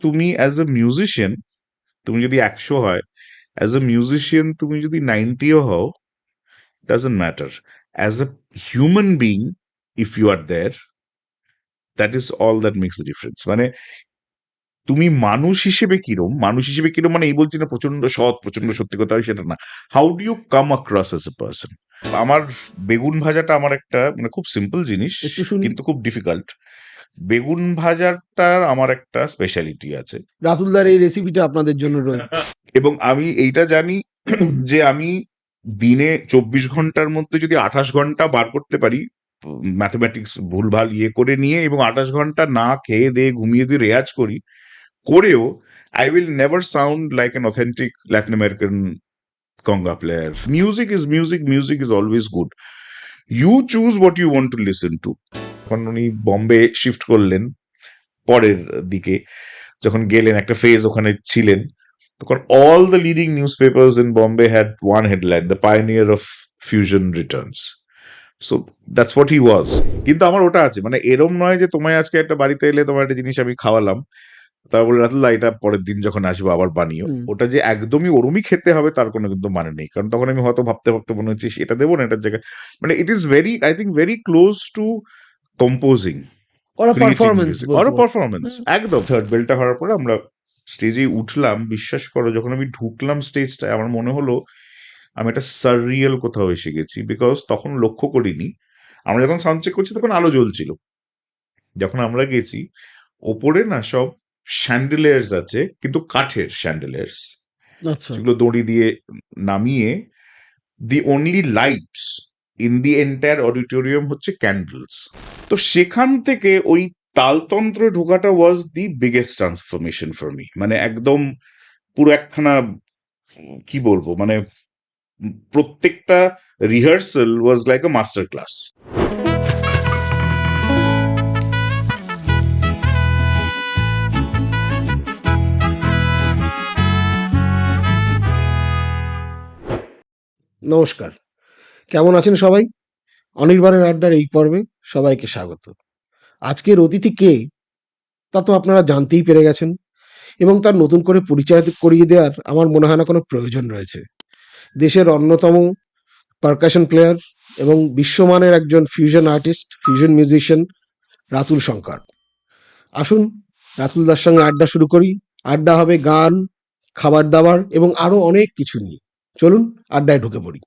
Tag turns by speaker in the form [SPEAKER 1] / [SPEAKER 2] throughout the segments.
[SPEAKER 1] তুমি as a musician, তুমি যদি 100 হয়, অ্যাজ এ মিউজিশিয়ান তুমি যদি 90ও হও, doesn't matter. As a human being, if you are there, that is all that makes the difference. মানে তুমি মানুষ হিসেবে কিরম মানে এই বলছি না প্রচন্ড সৎ, প্রচন্ড সত্যি কথা হয় সেটা না। How do you come across as a person? আমার বেগুন ভাজাটা আমার একটা মানে খুব সিম্পল জিনিস,
[SPEAKER 2] একটু শুনি।
[SPEAKER 1] কিন্তু খুব ডিফিকাল্ট। বেগুন ভাজাটার আমার একটা স্পেশালিটি আছে।
[SPEAKER 2] রাতুলদার এই রেসিপিটা আপনাদের জন্য রইল।
[SPEAKER 1] এবং আমি এইটা জানি যে আমি দিনে 24 ঘন্টার মধ্যে যদি 28 ঘন্টা বার করতে পারি, ম্যাথমেটিক্স ভুলভাল ইয়ে করে নিয়ে, এবং 28 ঘন্টা না খেয়ে দিয়ে ঘুমিয়ে দিয়ে রেয়াজ করেও, I will never sound like an authentic Latin American conga player. Music is always good. You choose what you want to listen to. যখন উনি বম্বে শিফট করলেন পরের দিকে, যখন গেলেন একটা ফেজ ওখানে ছিলেন, তখন all the leading newspapers in Bombay had one headline: the pioneer of fusion returns. So that's what he was. কিন্তু আমার ওটা আছে, মানে এরম নয় যে তোমায় আজকে একটা বাড়িতে এলে তোমার একটা জিনিস আমি খাওয়ালাম, তারপরে রাতুল্লাহ এটা পরের দিন যখন আসবো আবার বানিও, ওটা যে একদমই ওরমই খেতে হবে তার কোনো কিন্তু মানে নেই। কারণ তখন আমি হয়তো ভাবতে ভাবতে মনে হচ্ছে এটা দেবো না এটার জায়গায়, মানে it is very, I think very close two composing, creating music or performance. একদম থার্ড বেলটা হওয়ার পরে আমরা স্টেজে উঠলাম, বিশ্বাস করো যখন আমি ঢুকলাম স্টেজটায় আমার মনে হলো আমি একটা সাররিয়াল কোথাও এসে গেছি, বিকজ তখন লক্ষ্য করিনি, আমরা যখন সাউন্ড চেক করছি তখন আলো জ্বলছিল, যখন আমরা গেছি ওপরে না সব শ্যান্ডেলিয়ার্স আছে, কিন্তু কাঠের শ্যান্ডেলিয়ার্স, যেগুলো দড়ি দিয়ে নামিয়ে, the only light in the entire auditorium হচ্ছে ক্যান্ডেলস। তো সেখান থেকে ওই তালতন্ত্রে ঢোকাটা was the biggest transformation for me. মানে একদম পুরো একখানা কি বলবো, মানে প্রত্যেকটা rehearsal was like a master class.
[SPEAKER 2] নমস্কার, কেমন আছেন সবাই? অনির্বাণের আড্ডার এই পর্বে সবাইকে স্বাগত। আজকের অতিথি কে তা তো আপনারা জানতেই পেরে গেছেন, এবং তার নতুন করে পরিচয় করিয়ে দেওয়ার আমার মনে হয় না কোনো প্রয়োজন রয়েছে। দেশের অন্যতম পারকাশন প্লেয়ার এবং বিশ্বমানের একজন fusion artist, fusion musician Ratul Shankar. আসুন রাতুলদার সঙ্গে আড্ডা শুরু করি। আড্ডা হবে গান, খাবার দাবার এবং আরো অনেক কিছু নিয়ে। চলুন আড্ডায় ঢুকে পড়ি।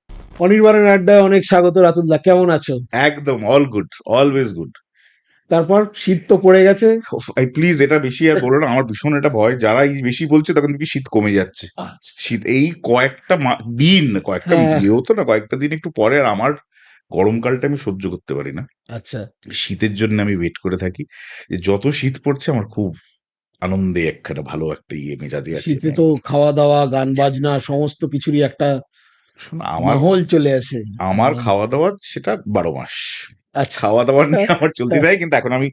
[SPEAKER 2] অনির্বাণের আড্ডায় অনেক স্বাগত। রাতুলদা, কেমন আছো?
[SPEAKER 1] একদম অল গুড, অলওয়েজ গুড।
[SPEAKER 2] তারপর শীত তো পড়ে গেছে।
[SPEAKER 1] প্লিজ এটা বেশি আর বলো না, আমার ভীষণ এটা ভয়, যারা এই বেশি বলছে তখন কি শীত কমে যাচ্ছে। শীত এই কয়েকটা দিন, কয়েকটা ইয়েও তো না, কয়েকটা দিন একটু পরে, আর আমার গরমকালটা আমি সহ্য করতে পারি না।
[SPEAKER 2] আচ্ছা,
[SPEAKER 1] শীতের জন্য আমি ওয়েট করে থাকি, যে যত শীত পড়ছে আমার খুব আনন্দে একখানা ভালো একটা মেজাজে আছে।
[SPEAKER 2] শীতে তো খাওয়া দাওয়া, গান বাজনা সমস্ত কিছুরই একটা
[SPEAKER 1] আমার
[SPEAKER 2] মাহল চলে আসে।
[SPEAKER 1] আমার খাওয়া দাওয়া সেটা 12 মাস।
[SPEAKER 2] আচ্ছা,
[SPEAKER 1] খাওয়া দাওয়া নিয়ে আমার চলতে থাকে, কিন্তু এখন আমি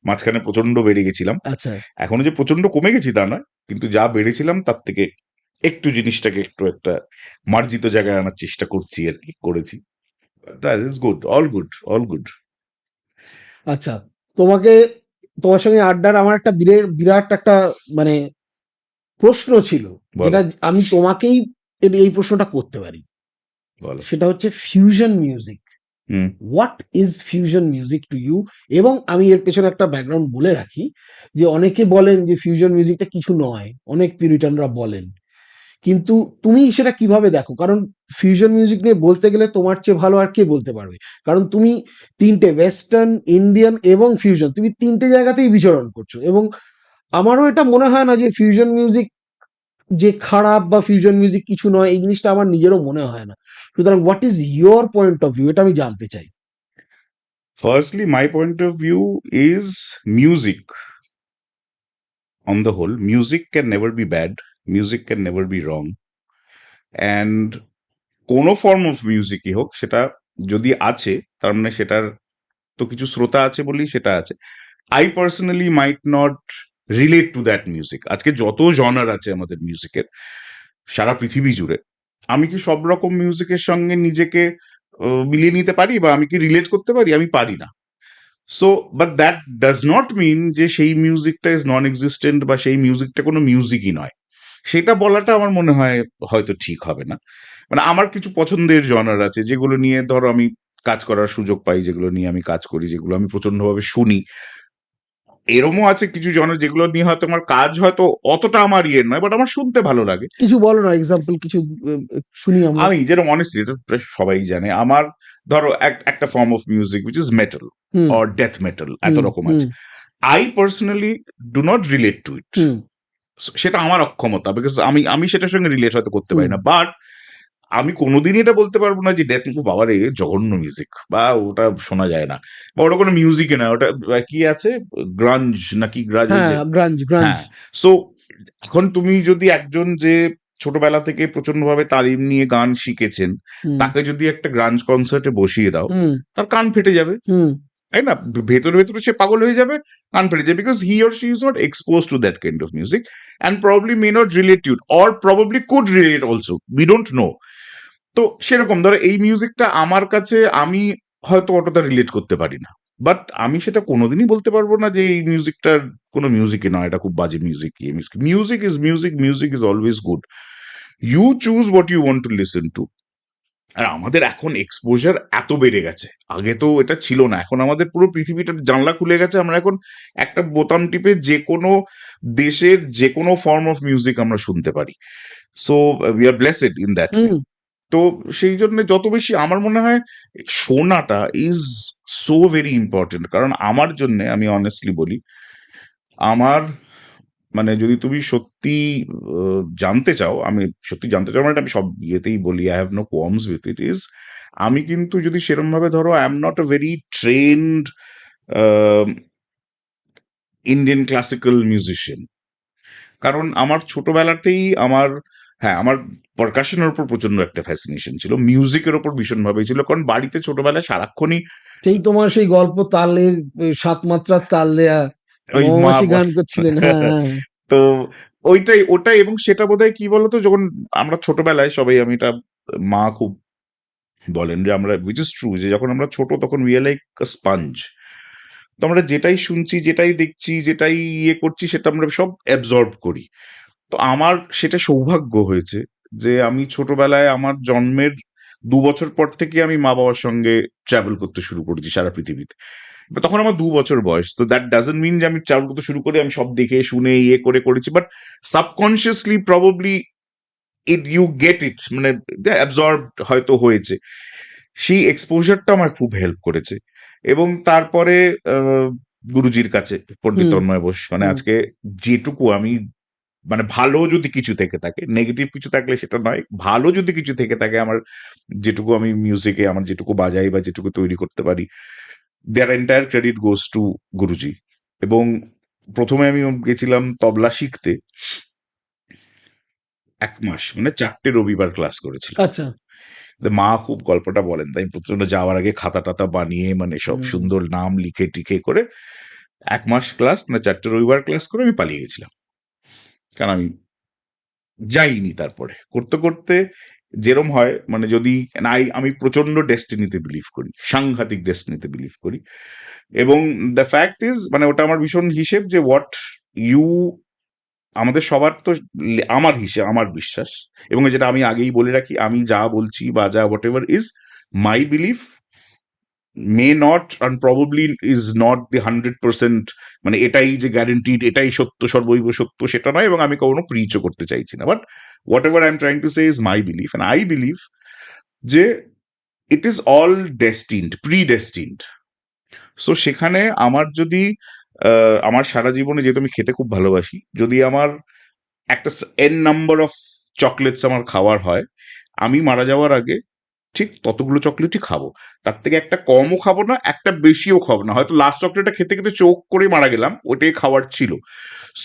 [SPEAKER 1] মাঝখানে প্রচন্ড বেড়ে গেছিলাম।
[SPEAKER 2] আচ্ছা,
[SPEAKER 1] এখনো যে প্রচন্ড কমে গেছি তা না, কিন্তু যা বেড়েছিলাম তার থেকে একটু জিনিসটাকে একটু একটা মার্জিত জায়গায় আনার চেষ্টা করছি আর কি, করেছি। That is good, all good, all good.
[SPEAKER 2] আচ্ছা। তোমার সঙ্গে আড্ডার আমার একটা বিরাট একটা মানে প্রশ্ন ছিল, যেটা আমি তোমাকেই এই প্রশ্নটা করতে পারি। সেটা হচ্ছে fusion music. What is fusion music to you? এবং আমি এর পেছনে একটা ব্যাকগ্রাউন্ড বলে রাখি, যে অনেকে বলেন যে ফিউশন মিউজিকটা কিছু নয়, অনেক পিউরিটানরা বলেন, কিন্তু তুমি সেটা কিভাবে দেখো? কারণ ফিউশন মিউজিক নিয়ে বলতে গেলে তোমার চেয়ে ভালো আর কে বলতে পারবে? কারণ তুমি তিনটে, ওয়েস্টার্ন, ইন্ডিয়ান এবং ফিউশন, তুমি তিনটে জায়গাতেই বিচরণ করছো। এবং আমারও এটা মনে হয় না যে ফিউশন মিউজিক যে খারাপ বা ফিউশন মিউজিক কিছু নয়, এই জিনিসটা আমার নিজেরও মনে হয় না। সুতরাং what is your point of view, এটা আমি জানতে চাই।
[SPEAKER 1] Firstly, my point of view is music. On the whole, music can never be bad. Music can never be wrong. And কোনো ফর্ম অফ মিউজিকই হোক, সেটা যদি আছে তার মানে সেটার তো কিছু শ্রোতা আছে বলেই সেটা আছে। I personally might not relate to that music. আজকে যত জনার আছে আমাদের মিউজিকের সারা পৃথিবী জুড়ে, আমি কি সব রকম মিউজিকের সঙ্গে নিজেকে মিলিয়ে নিতে পারি, বা আমি কি রিলেট করতে পারি? আমি পারি না। So but that does not mean যে সেই মিউজিকটা ইজ নন এক্সিস্টেন্ট বা সেই মিউজিকটা কোনো মিউজিকই নয়। সেটা বলাটা আমার মনে হয় হয়তো ঠিক হবে না। মানে আমার কিছু পছন্দের জনার আছে যেগুলো নিয়ে ধরো আমি কাজ করার সুযোগ পাই, যেগুলো নিয়ে আমি কাজ করি, যেগুলো আমি প্রচন্ডভাবে শুনি। এরমও আছে কিছু জনার যেগুলো নিয়ে হয়তো আমার কাজ হয়তো অতটা আমার ইয়ের নয়, বাট আমার শুনতে ভালো লাগে।
[SPEAKER 2] কিছু বলো না, এক্সাম্পল কিছু শুনি আমরা।
[SPEAKER 1] আমি যেরকম অনেস্টলি এটা প্রায় সবাই জানে আমার ধরো একটা form of music which is metal
[SPEAKER 2] hmm
[SPEAKER 1] or death metal, এত
[SPEAKER 2] হুম
[SPEAKER 1] রকম
[SPEAKER 2] হুম
[SPEAKER 1] আছে। I personally do not relate to it.
[SPEAKER 2] হুম
[SPEAKER 1] সেটা আমার অক্ষমতা, বিকজ আমি আমি সেটার সঙ্গে রিলেট হয়তো করতে পারি
[SPEAKER 2] হুম
[SPEAKER 1] না। বাট আমি কোনোদিনই এটা বলতে পারবো না যে ডেথ বাবার এ জঘন্য মিউজিক বা ওটা শোনা যায় না বা ওটা কোনো মিউজিকে না, ওটা কি আছে, গ্রাঞ্জ নাকি গ্রাজ, ওই
[SPEAKER 2] হ্যাঁ,
[SPEAKER 1] যে
[SPEAKER 2] গ্রাঞ্জ গ্রাঞ্জ।
[SPEAKER 1] হ্যাঁ। সো এখন তুমি যদি একজন যে ছোটবেলা থেকে প্রচন্ডভাবে তালিম নিয়ে গান শিখেছেন,
[SPEAKER 2] হুম
[SPEAKER 1] তাকে যদি একটা গ্রাঞ্জ কনসার্টে বসিয়ে দাও,
[SPEAKER 2] হুম
[SPEAKER 1] তার কান ফেটে যাবে,
[SPEAKER 2] হুম
[SPEAKER 1] তাই না? ভেতরে ভেতরে সে পাগল হয়ে যাবে, কান ফেটে যাবে, because he or she is not expose to that kind of music and probably may not relate to it or probably could relate also, we don't know. তো সেরকম ধরো এই মিউজিকটা আমার কাছে আমি হয়তো অতটা রিলেট করতে পারি না, বাট আমি সেটা কোনোদিনই বলতে পারবো না যে এই মিউজিকটার কোনো মিউজিকই নয়, এটা খুব বাজে music. Music is music, music is always good. You choose what you want to listen to. আর আমাদের এখন এক্সপোজার এত বেড়ে গেছে, আগে তো এটা ছিল না। এখন আমাদের পুরো পৃথিবীটার জানলা খুলে গেছে, আমরা এখন একটা বোতাম টিপে যে কোনো দেশের যে কোনো ফর্ম অফ মিউজিক আমরা শুনতে পারি। So we are blessed in that way.
[SPEAKER 2] Hmm
[SPEAKER 1] তো সেই জন্য যত বেশি আমার মনে হয় শোনাটা ইজ সো ভেরি ইম্পর্টেন্ট। কারণ আমার জন্য আমি অনেস্টলি বলি, আমার মানে যদি তুমি সত্যি জানতে চাও, আমি সত্যি জানতে চাও মানে এটা আমি সব ইয়েতেই বলি, I have no qualms with it, is আমি কিন্তু যদি সেরকম ভাবে ধরো I am not a very trained Indian classical musician. কারণ আমার ছোটবেলাতেই আমার, হ্যাঁ, আমার পারকাশনের উপর প্রচন্ড একটা ফ্যাসিনেশন ছিল, মিউজিকের ওপর ভীষণভাবে ছিল। কারণ বাড়িতে ছোটবেলায় সারাক্ষণই
[SPEAKER 2] সেই তোমার সেই গল্প তালে, সাত মাত্রার তাল দেয়া,
[SPEAKER 1] ওই মা
[SPEAKER 2] মৌমাছি গান করছিলেন, হ্যাঁ হ্যাঁ।
[SPEAKER 1] তো ওইটাই ওটাই, এবং সেটা বোধহয় কি বলতো, যখন আমরা ছোটবেলায় সবাই, আমি এটা মা খুব বলেন যে আমরা, উইচ ইজ ট্রু, যে যখন আমরা ছোট তখন উই আর লাইক স্পঞ্জ। তো আমরা যেটাই শুনছি, যেটাই দেখছি, যেটাই ইয়ে করছি, সেটা আমরা সব অ্যাবজর্ব করি। তো আমার সেটা সৌভাগ্য হয়েছে যে আমি ছোটবেলায় আমার জন্মের ২ বছর পর থেকে আমি মা বাবার সঙ্গে ট্রাভেল করতে শুরু করেছি সারা পৃথিবীতে। তখন আমার ২ বছর বয়স। তো দ্যাট ডাজন্ট মিন যে আমি ট্রাভেল করতে শুরু করে আমি সব দেখে শুনে ইয়ে করে করেছি, but subconsciously probably it you get it, মানে অ্যাবজর্ব হয়তো হয়েছে। সেই এক্সপোজারটা আমার খুব হেল্প করেছে। এবং তারপরে আহ, গুরুজির কাছে, পণ্ডিত
[SPEAKER 2] হুম
[SPEAKER 1] তন্ময় বোস, মানে
[SPEAKER 2] হুম
[SPEAKER 1] আজকে যেটুকু আমি, মানে ভালো যদি কিছু থেকে থাকে, নেগেটিভ কিছু থাকলে সেটা নয়, ভালো যদি কিছু থেকে থাকে আমার, যেটুকু আমি মিউজিকে আমার যেটুকু বাজাই বা যেটুকু তৈরি করতে পারি, দেয়ার এন্টায়ার ক্রেডিট গোস টু গুরুজি। এবং প্রথমে আমি গেছিলাম তবলা শিখতে, ১ মাস মানে ৪টে রবিবার ক্লাস করেছিলাম।
[SPEAKER 2] আচ্ছা।
[SPEAKER 1] তো মা খুব গল্পটা বলেন, তাই প্রচন্ড যাওয়ার আগে খাতা টাতা বানিয়ে মানে সব
[SPEAKER 2] হুম
[SPEAKER 1] সুন্দর নাম লিখে টিখে করে ১ মাস ক্লাস, মানে ৪টে রবিবার ক্লাস করে আমি পালিয়ে গেছিলাম। কারণ আমি যাইনি। তারপরে করতে করতে যেরম হয়, মানে যদি নাই, আমি প্রচন্ড ডেস্টিনিতে বিলিভ করি, সাংঘাতিক ডেস্টিনিতে বিলিভ করি। এবং দ্য ফ্যাক্ট ইজ, মানে ওটা আমার ভীষণ হিসেব যে হোয়াট ইউ, আমাদের সবার তো আমার হিসেব, আমার বিশ্বাস, এবং যেটা আমি আগেই বলে রাখি, আমি যা বলছি বা যা what ever is my belief, may not and probably is not the 100%, মানে এটাই যে গ্যারেন্টিড, এটাই সত্য, সর্বৈব সত্য, সেটা নয়, এবং আমি কখনো প্রিচও করতে চাইছি না। But whatever I am trying to say is my belief, and I believe যে it is all destined, predestined. So সেখানে আমার যদি আমার সারা জীবনে, যেহেতু আমি খেতে খুব ভালোবাসি, যদি আমার একটা এন নাম্বার অফ চকলেটস আমার খাওয়ার হয়, আমি মারা যাওয়ার আগে ঠিক ততগুলো চকলেটই খাবো। তার থেকে একটা কমও খাবো না, একটা বেশিও খাবো না। হয়তো লাস্ট চকলেটটা খেতে খেতে চোখ করে মারা গেলাম, ওটাই খাওয়ার ছিল।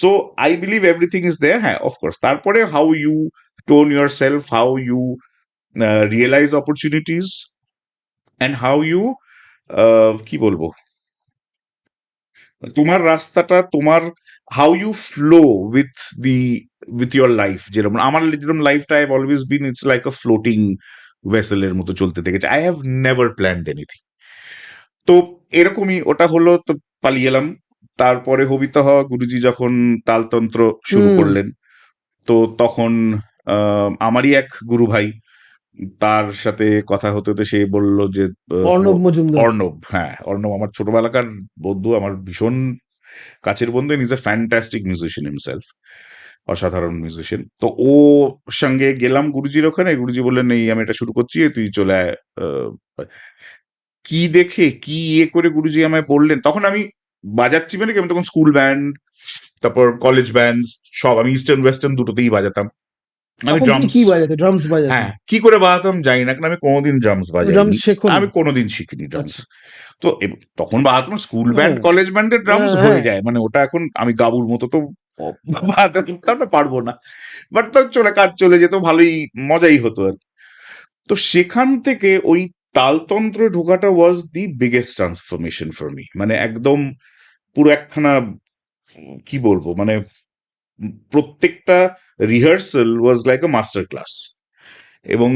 [SPEAKER 1] So I believe everything is there. হ্যাঁ, অফকোর্স তারপরে how you tone yourself, how you realize opportunities, and how you, কি বলবো, তোমার রাস্তাটা, তোমার how you flow with the with your life. যেরকম আমার, যেরকম লাইফটা I have always been, it's like a floating ভেসেলের মতো চলতে থেকেছে। I have never planned anything. তো এরকমই ওটা হলো, তো পালিয়ে এলাম। তারপরে হবিতা হওয়া গুরুজি যখন তালতন্ত্র শুরু
[SPEAKER 2] হুম।
[SPEAKER 1] করলেন, তো তখন আমারই এক গুরু ভাই, তার সাথে কথা হতে হতে সে বলল যে
[SPEAKER 2] অর্ণব মজুমদার।
[SPEAKER 1] অর্ণব, হ্যাঁ অর্ণব আমার ছোটবেলাকার বন্ধু, আমার ভীষণ কাছের বন্ধু, is a fantastic musician himself, অসাধারণ মিউজিশিয়ান। তো ও সঙ্গে গেলাম গুরুজির ওখানে, গুরুজি বললেন এই আমি এটা শুরু করছি, তুই চলে আয়। কি দেখে কি ইয়ে করে গুরুজি আমায় বললেন, তখন আমি বাজাচ্ছি মানে কি, আমি তখন স্কুল ব্যান্ড, তারপর কলেজ ব্যান্ড, সব আমি ইস্টার্ন ওয়েস্টার্ন দুটোতেই বাজাতাম। আমি
[SPEAKER 2] তখন তুমি
[SPEAKER 1] ড্রামস,
[SPEAKER 2] কি বাজাতে? ড্রামস বাজাতে?
[SPEAKER 1] হ্যাঁ কি করে বাজাতাম জানি না, কারণ আমি কোনোদিন ড্রামস
[SPEAKER 2] তুমি ড্রামস
[SPEAKER 1] বাজাইনি,
[SPEAKER 2] শেখোনি?
[SPEAKER 1] আমি কোনোদিন শিখিনি ড্রামস।
[SPEAKER 2] আচ্ছা।
[SPEAKER 1] তো তখন বাজাতাম স্কুল ব্যান্ড
[SPEAKER 2] হ্যাঁ,
[SPEAKER 1] কলেজ ব্যান্ডের ড্রামস
[SPEAKER 2] হ্যাঁ,
[SPEAKER 1] হয়ে
[SPEAKER 2] হ্যাঁ।
[SPEAKER 1] যায়, মানে ওটা এখন আমি গাবুর মতো তো বাজাতে পারতাম না, পারবো না, বাট তো চলে কাজ চলে যেত, ভালোই মজাই হতো আর কি। তো সেখান থেকে ওই তালতন্ত্রে ঢোকাটা was the biggest transformation for me, মানে একদম পুরো একখানা কি বলবো, মানে প্রত্যেকটা rehearsal was like a master class. এবং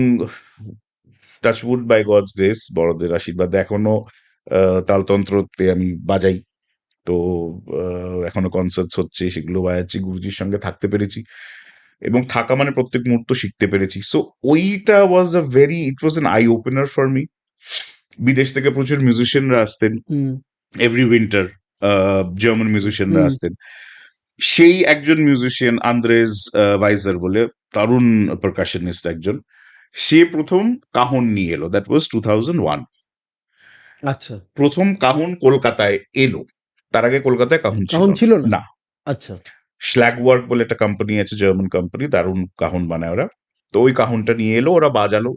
[SPEAKER 1] টাচউড বাই গডস গ্রেস, বড়দের আশীর্বাদে এখনো তালতন্ত্রতে আমি বাজাই। তো এখনো কনসার্টস হচ্ছে, সেগুলো বাজাচ্ছি, গুরুজির সঙ্গে থাকতে পেরেছি, এবং থাকা মানে প্রত্যেক মুহূর্ত শিখতে পেরেছি। সো ওইটা was a very, it was an eye opener for me. বিদেশ থেকে প্রচুর মিউজিশিয়ানরা আসতেন
[SPEAKER 2] হুম,
[SPEAKER 1] এভরি উইন্টার, জার্মান মিউজিশিয়ানরা
[SPEAKER 2] হুম।
[SPEAKER 1] আসতেন। সেই একজন মিউজিশিয়ান আন্দ্রেজ ভাইজার বলে, দারুণ পারকাশনিস্ট একজন, সে প্রথম কাহন নিয়ে এলো, দ্যাট ওয়াজ 2001।
[SPEAKER 2] আচ্ছা।
[SPEAKER 1] প্রথম কাহন কলকাতায় এলো, তার আগে কলকাতায় কাহন ছিল
[SPEAKER 2] তখন ছিল না?
[SPEAKER 1] না।
[SPEAKER 2] আচ্ছা।
[SPEAKER 1] শ্ল্যাগওয়ার্ক বলে একটা কোম্পানি আছে, জার্মান কোম্পানি, দারুণ কাহন বানায় ওরা। তো ওই কাহনটা নিয়ে এলো, ওরা বাজালো,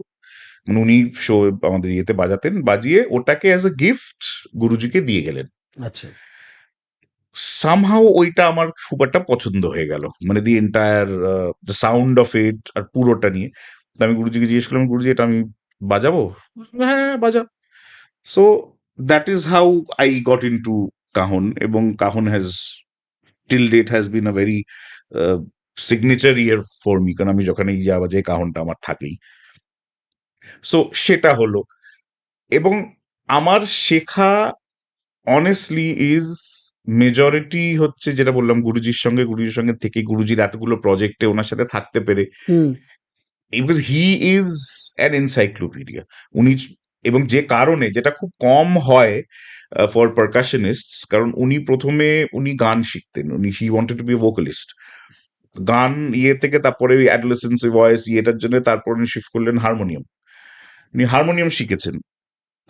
[SPEAKER 1] মানে উনি শো আমাদের ইয়েতে বাজাতেন, বাজিয়ে ওটাকে অ্যাজ এ গিফট গুরুজিকে দিয়ে গেলেন।
[SPEAKER 2] আচ্ছা।
[SPEAKER 1] সামহাউ ওইটা আমার খুব একটা পছন্দ হয়ে গেল, মানে the entire the sound of it আর পুরোটা নিয়ে। তো আমি গুরুজিকে জিজ্ঞেস করলাম, গুরুজি এটা আমি বাজাবো? হ্যাঁ বাজা। So that is how I got into cajon, এবং cajon has till date has been a very signature year for me, কারণ আমি যখন এই যাওয়া যায় কাহনটা আমার থাকেই। সো সেটা হলো, এবং আমার শেখা অনেস্টলি ইজ মেজরিটি হচ্ছে যেটা বললাম গুরুজির সঙ্গে থেকে, গুরুজির এতগুলো প্রজেক্টে ওনার সাথে থাকতে পেরে,
[SPEAKER 2] hmm,
[SPEAKER 1] because he is an encyclopedia. উনি এবং যে কারণে, যেটা খুব কম হয় ফর পারকাশনিস্ট, কারণ উনি প্রথমে উনি গান শিখতেন, উনি he wanted to be vocalist, গান ইয়ে থেকে তারপরে ওই অ্যাডোলেসেন্স ভয়েস ইয়েটার জন্য তারপর উনি শিফট করলেন হারমোনিয়াম, উনি হারমোনিয়াম শিখেছেন।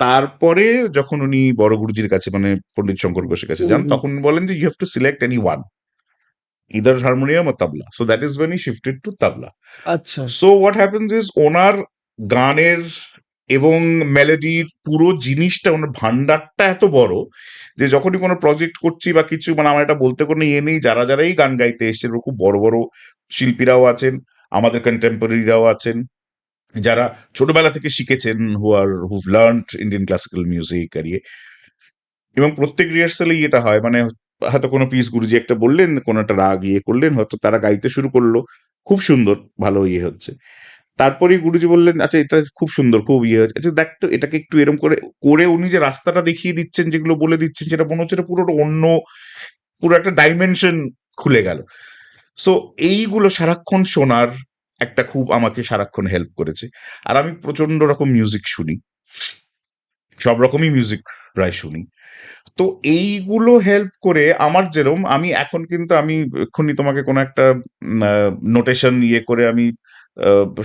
[SPEAKER 1] তারপরে যখন উনি বড় গুরুজির কাছে, মানে পণ্ডিত শঙ্কর ঘোষের কাছে
[SPEAKER 2] হুম,
[SPEAKER 1] যান,
[SPEAKER 2] হুম।
[SPEAKER 1] তখন উনি বলেন যে you have to select any one, either harmonium or tabla. So that is when he shifted to tabla.
[SPEAKER 2] আচ্ছা।
[SPEAKER 1] সো হোয়াট হ্যাপেন্স ইজ, ওনার গানের এবং মেলোডির পুরো জিনিসটা, ওনার ভান্ডারটা এত বড়, যে যখনই কোনো প্রজেক্ট করছি বা কিছু, মানে আমার এটা বলতে কোনো ইয়ে নেই, যারা যারাই গান গাইতে এসছে, খুব বড় বড় শিল্পীরাও আছেন, আমাদের কন্টেম্পোরারিরাও আছেন, যারা ছোটবেলা থেকে শিখেছেন, হুভ লার্নড ইন্ডিয়ান ক্লাসিক্যাল মিউজিক আর ইয়ে, এবং প্রত্যেক রিহার্সালেই এটা হয়, মানে হয়তো কোনো পিস গুরুজি একটা বললেন, কোনো একটা রাগ ইয়ে করলেন, হয়তো তারা গাইতে শুরু করলো, খুব সুন্দর ভালো ইয়ে হচ্ছে, তারপরেই গুরুজি বললেন আচ্ছা এটা খুব সুন্দর, খুব ইয়ে হচ্ছে, আচ্ছা দেখ তো এটাকে একটু এরম করে করে, উনি যে রাস্তাটা দেখিয়ে দিচ্ছেন, যেগুলো বলে দিচ্ছেন, সেটা মনে হচ্ছে এটা পুরোটা অন্য, পুরো একটা ডাইমেনশন খুলে গেল। সো এইগুলো সারাক্ষণ শোনার একটা খুব আমাকে সারাক্ষণ হেল্প করেছে। আর আমি প্রচন্ড রকম মিউজিক শুনি, সব রকমই মিউজিক প্রায় শুনি। তো এইগুলো হেল্প করে আমার, যেরম আমি এখন কিন্তু আমি এক্ষুনি তোমাকে কোনো একটা নোটেশন ইয়ে করে আমি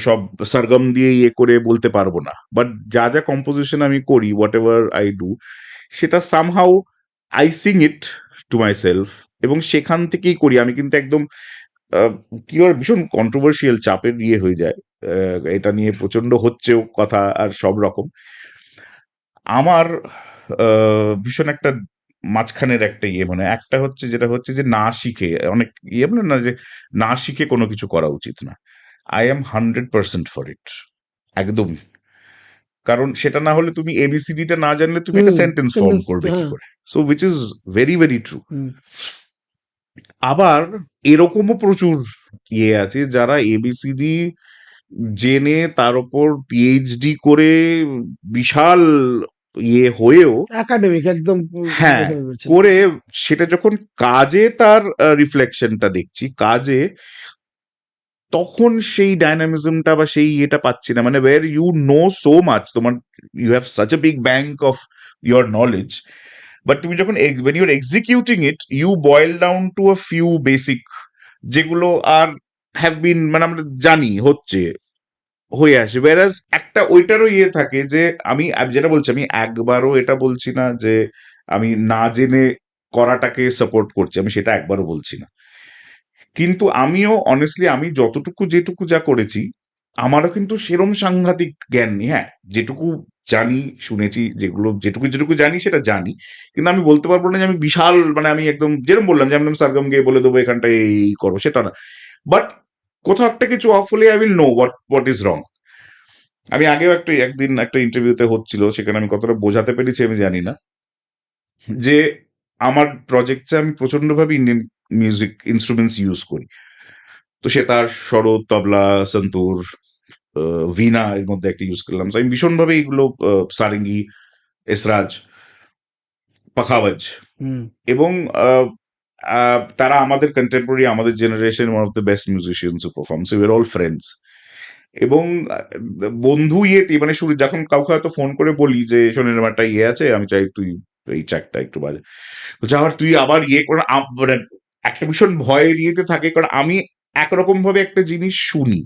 [SPEAKER 1] সব সরগম দিয়ে ইয়ে করে বলতে পারবো না, বাট যা যা কম্পোজিশন আমি করি, হোয়াট এভার আই ডু, সেটা somehow I sing it to my self, এবং সেখান থেকেই করি। আমি কিন্তু একদম আহ, কি হয়, ভীষণ কন্ট্রোভার্সিয়াল চাপের ইয়ে হয়ে যায়, এটা নিয়ে প্রচন্ড হচ্ছেও কথা আর সব রকম। আমার ভীষণ একটা মাঝখানের একটা ইয়ে, মানে একটা হচ্ছে যেটা হচ্ছে যে না শিখে অনেক ইয়ে, বলে না যে না শিখে কোনো কিছু করা উচিত না। আই এম 100% ফর ইট, একদম। কারণ সেটা না হলে তুমি এবিসিডিটা না জানলে তুমি একটা
[SPEAKER 2] হুম,
[SPEAKER 1] সেন্টেন্স ফর্ম
[SPEAKER 2] সেন্টেন্স
[SPEAKER 1] করবে কি
[SPEAKER 2] হ্যাঁ।
[SPEAKER 1] করে? So which is very very true.
[SPEAKER 2] Hmm,
[SPEAKER 1] আবার এরকমও প্রচুর ইয়ে আছে যারা এবিসিডি জেনে তার উপর পিএইচডি করে বিশাল ইয়ে হয়েও
[SPEAKER 2] একাডেমিক একদম
[SPEAKER 1] হ্যাঁ
[SPEAKER 2] বোঝাতে পেরেছেন।
[SPEAKER 1] করে সেটা যখন কাজে তার রিফ্লেকশনটা দেখছি কাজে, তখন সেই ডাইনামিজমটা বা সেই ইয়েটা পাচ্ছি না, মানে where you know so much, তোমার you have such a big bank of your knowledge, but তুমি যখন when you're executing it you boil down to a few basic, যেগুলো আর হ্যাভ বিন, মানে আমরা জানি হচ্ছে হয়ে আসে, whereas একটা ওইটারও ইয়ে থাকে যে আমি যেটা বলছি, আমি একবারও এটা বলছি না যে আমি না জেনে করাটাকে সাপোর্ট করছি, আমি সেটা একবারও বলছি না, কিন্তু আমিও অনেস্টলি আমি যতটুকু যেটুকু যা করেছি আমারও কিন্তু সেরম সাংঘাতিক জ্ঞান নেই, হ্যাঁ যেটুকু জানি শুনেছি, যেগুলো যেটুকু যেটুকু জানি সেটা জানি, কিন্তু আমি বলতে পারবো না যে আমি বিশাল, মানে আমি একদম যেরকম বললাম যে আমি একদম সারগম গিয়ে বলে দেবো এখানটায় এই করো, সেটা না, বাট কোথাও একটা কিছু অফ হলে I will know what is wrong. আমি আগেও একদিন একটা ইন্টারভিউতে হচ্ছিল, সেখানে আমি কতটা বোঝাতে পেরেছি আমি জানি না, যে আমার প্রজেক্টে আমি প্রচন্ডভাবে ইন্ডিয়ান মিউজিক ইনস্ট্রুমেন্টস ইউজ করি, তো সে তার সরোদ, তবলা, সন্তুর, ভিনা এর মধ্যে একটা ইউজ করলাম, তো আমি ভীষণভাবে এইগুলো সারেঙ্গি, এসরাজ, পাখাওয়াজ,
[SPEAKER 2] হুম
[SPEAKER 1] এবং তারা আমাদের কন্টেম্পোরারি, আমাদের generation one of the best musicians who perform, so we R all friends. এবং বন্ধু ইয়েতে মানে শুরু যখন কাউকে হয়তো ফোন করে বলি যে শোন এরকম একটা ইয়ে আছে, আমি চাই তুই এই ট্র্যাকটা একটু বাজা, বলছে আবার তুই আবার ইয়ে করে মানে একটা ভীষণ ভয়ের ইয়েতে থাকে, কারণ আমি একরকম ভাবে একটা জিনিস শুনি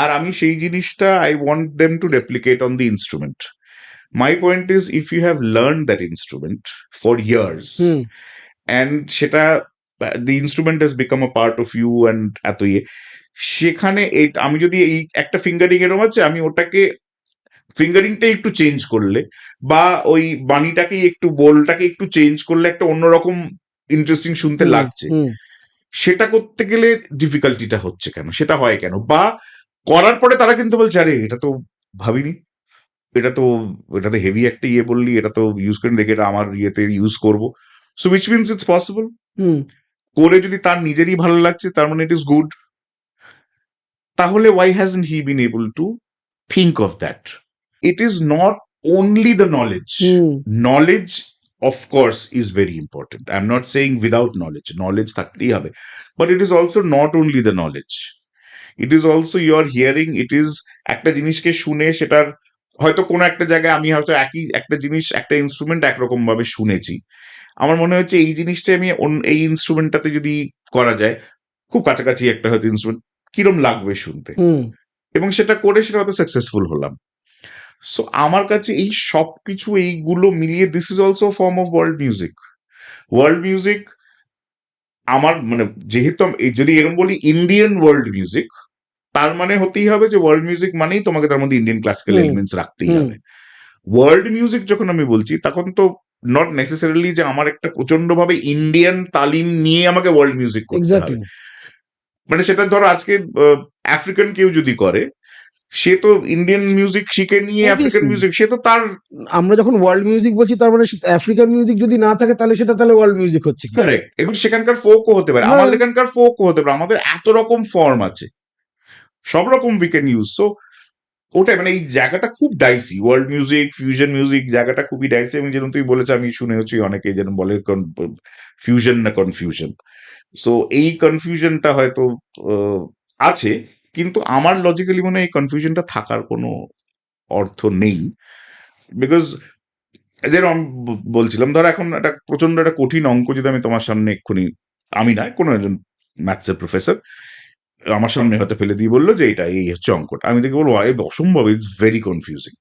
[SPEAKER 1] আর আমি সেই জিনিসটা I want them to replicate on the instrument. My point is if you have learn that instrument for years
[SPEAKER 2] hmm
[SPEAKER 1] and সেটা the instrument has become a part of you and এত ইয়ে, সেখানে আমি যদি এই একটা ফিঙ্গারিং এরম আছে, আমি ওটাকে ফিঙ্গারিংটা একটু চেঞ্জ করলে বা ওই বাণীটাকে একটু বোলটাকে একটু চেঞ্জ করলে একটা অন্যরকম ইন্টারেস্টিং শুনতে
[SPEAKER 2] হুম
[SPEAKER 1] লাগছে,
[SPEAKER 2] হুম
[SPEAKER 1] সেটা করতে গেলে ডিফিকাল্টিটা হচ্ছে কেন, সেটা হয় কেন, বা করার পরে তারা কিন্তু বলছে আরে এটা তো ভাবিনি, এটা তো এটাতে হেভি একটা ইয়ে বললি, এটা তো ইউজ করে দেখে এটা আমার ইয়েতে ইউজ করবো, so which means it's possible,
[SPEAKER 2] hmm
[SPEAKER 1] করে যদি তার নিজেরই ভালো লাগছে তার মানে ইট ইজ গুড, তাহলে why hasn't he been able to think of that? It is not only the knowledge.
[SPEAKER 2] Hmm
[SPEAKER 1] Knowledge, of course, is very important. I'm not saying without knowledge. Knowledge থাকতেই হবে. But it is also not only the knowledge. It is also your hearing. It is একটা জিনিসকে শুনে সেটার হয়তো কোনো একটা জায়গায় আমি হয়তো একই একটা জিনিস একটা ইনস্ট্রুমেন্ট একরকম ভাবে শুনেছি, আমার মনে হচ্ছে এই জিনিসটা আমি এই ইনস্ট্রুমেন্টটাতে যদি করা যায়, খুব কাছাকাছি একটা হয়তো ইনস্ট্রুমেন্ট, কিরম লাগবে শুনতে,
[SPEAKER 2] হুম
[SPEAKER 1] এবং সেটা করে সেটা হয়তো সাকসেসফুল হলাম। সো আমার কাছে এই সবকিছু এইগুলো মিলিয়ে this is also form of world music. World music আমার মানে যেহেতু যদি এরকম বলি ইন্ডিয়ান ওয়ার্ল্ড মিউজিক, তার মানে হতেই হবে যে ওয়ার্ল্ড মিউজিক মানেই তোমাকে তার মধ্যে ইন্ডিয়ান ক্লাসিক্যাল
[SPEAKER 2] হুম
[SPEAKER 1] এলিমেন্টস রাখতেই
[SPEAKER 2] হুম
[SPEAKER 1] হবে। ওয়ার্ল্ড মিউজিক যখন আমি বলছি তখন তো নট নেসেসারিলি যে আমার একটা প্রচন্ড ভাবে ইন্ডিয়ান তালিম নিয়ে আমাকে ওয়ার্ল্ড মিউজিক করতে হবে,
[SPEAKER 2] এক্স্যাক্টলি
[SPEAKER 1] মানে সেটা ধরো আজকে আফ্রিকান কেউ যদি করে, সে তো ইন্ডিয়ান মিউজিক শিখে নিয়ে আফ্রিকান
[SPEAKER 2] অবভিয়াসলি
[SPEAKER 1] মিউজিক, সে তো তার
[SPEAKER 2] আমরা যখন ওয়ার্ল্ড মিউজিক বলছি তার মানে আফ্রিকান মিউজিক যদি না থাকে তাহলে সেটা তাহলে ওয়ার্ল্ড মিউজিক হচ্ছে কি?
[SPEAKER 1] কারেক্ট, এবং সেখানকার ফোকও হতে পারে,
[SPEAKER 2] হ্যাঁ
[SPEAKER 1] আমাদের এখানকার ফোকও হতে পারে, আমাদের এত রকম ফর্ম আছে, সব রকম উই ক্যান ইউজ। সো ওটাই মানে এই জায়গাটা খুব Dicey, world music fusion music জায়গাটা খুবই ডাইসি, এবং যেরকম তুমি বলেছো আমি শুনেছি অনেকে যেন বলে ফিউশন না কনফিউশন, সো এই কনফিউশনটা হয়তো আহ, আছে, কিন্তু আমার লজিক্যালি মনে হয় এই কনফিউশনটা থাকার কোনো অর্থ নেই, বিকজ যেরকম আমি বলছিলাম ধরো এখন একটা প্রচন্ড একটা কঠিন অঙ্ক যদি আমি তোমার সামনে এক্ষুনি, আমি নয় কোনো একজন ম্যাথসের প্রফেসর আমার সামনে হয়তো ফেলে দিয়ে বললো যে এটা এই হচ্ছে অঙ্কটা, আমি দেখে বলবো অসম্ভব, ইটস ভেরি কনফিউজিং।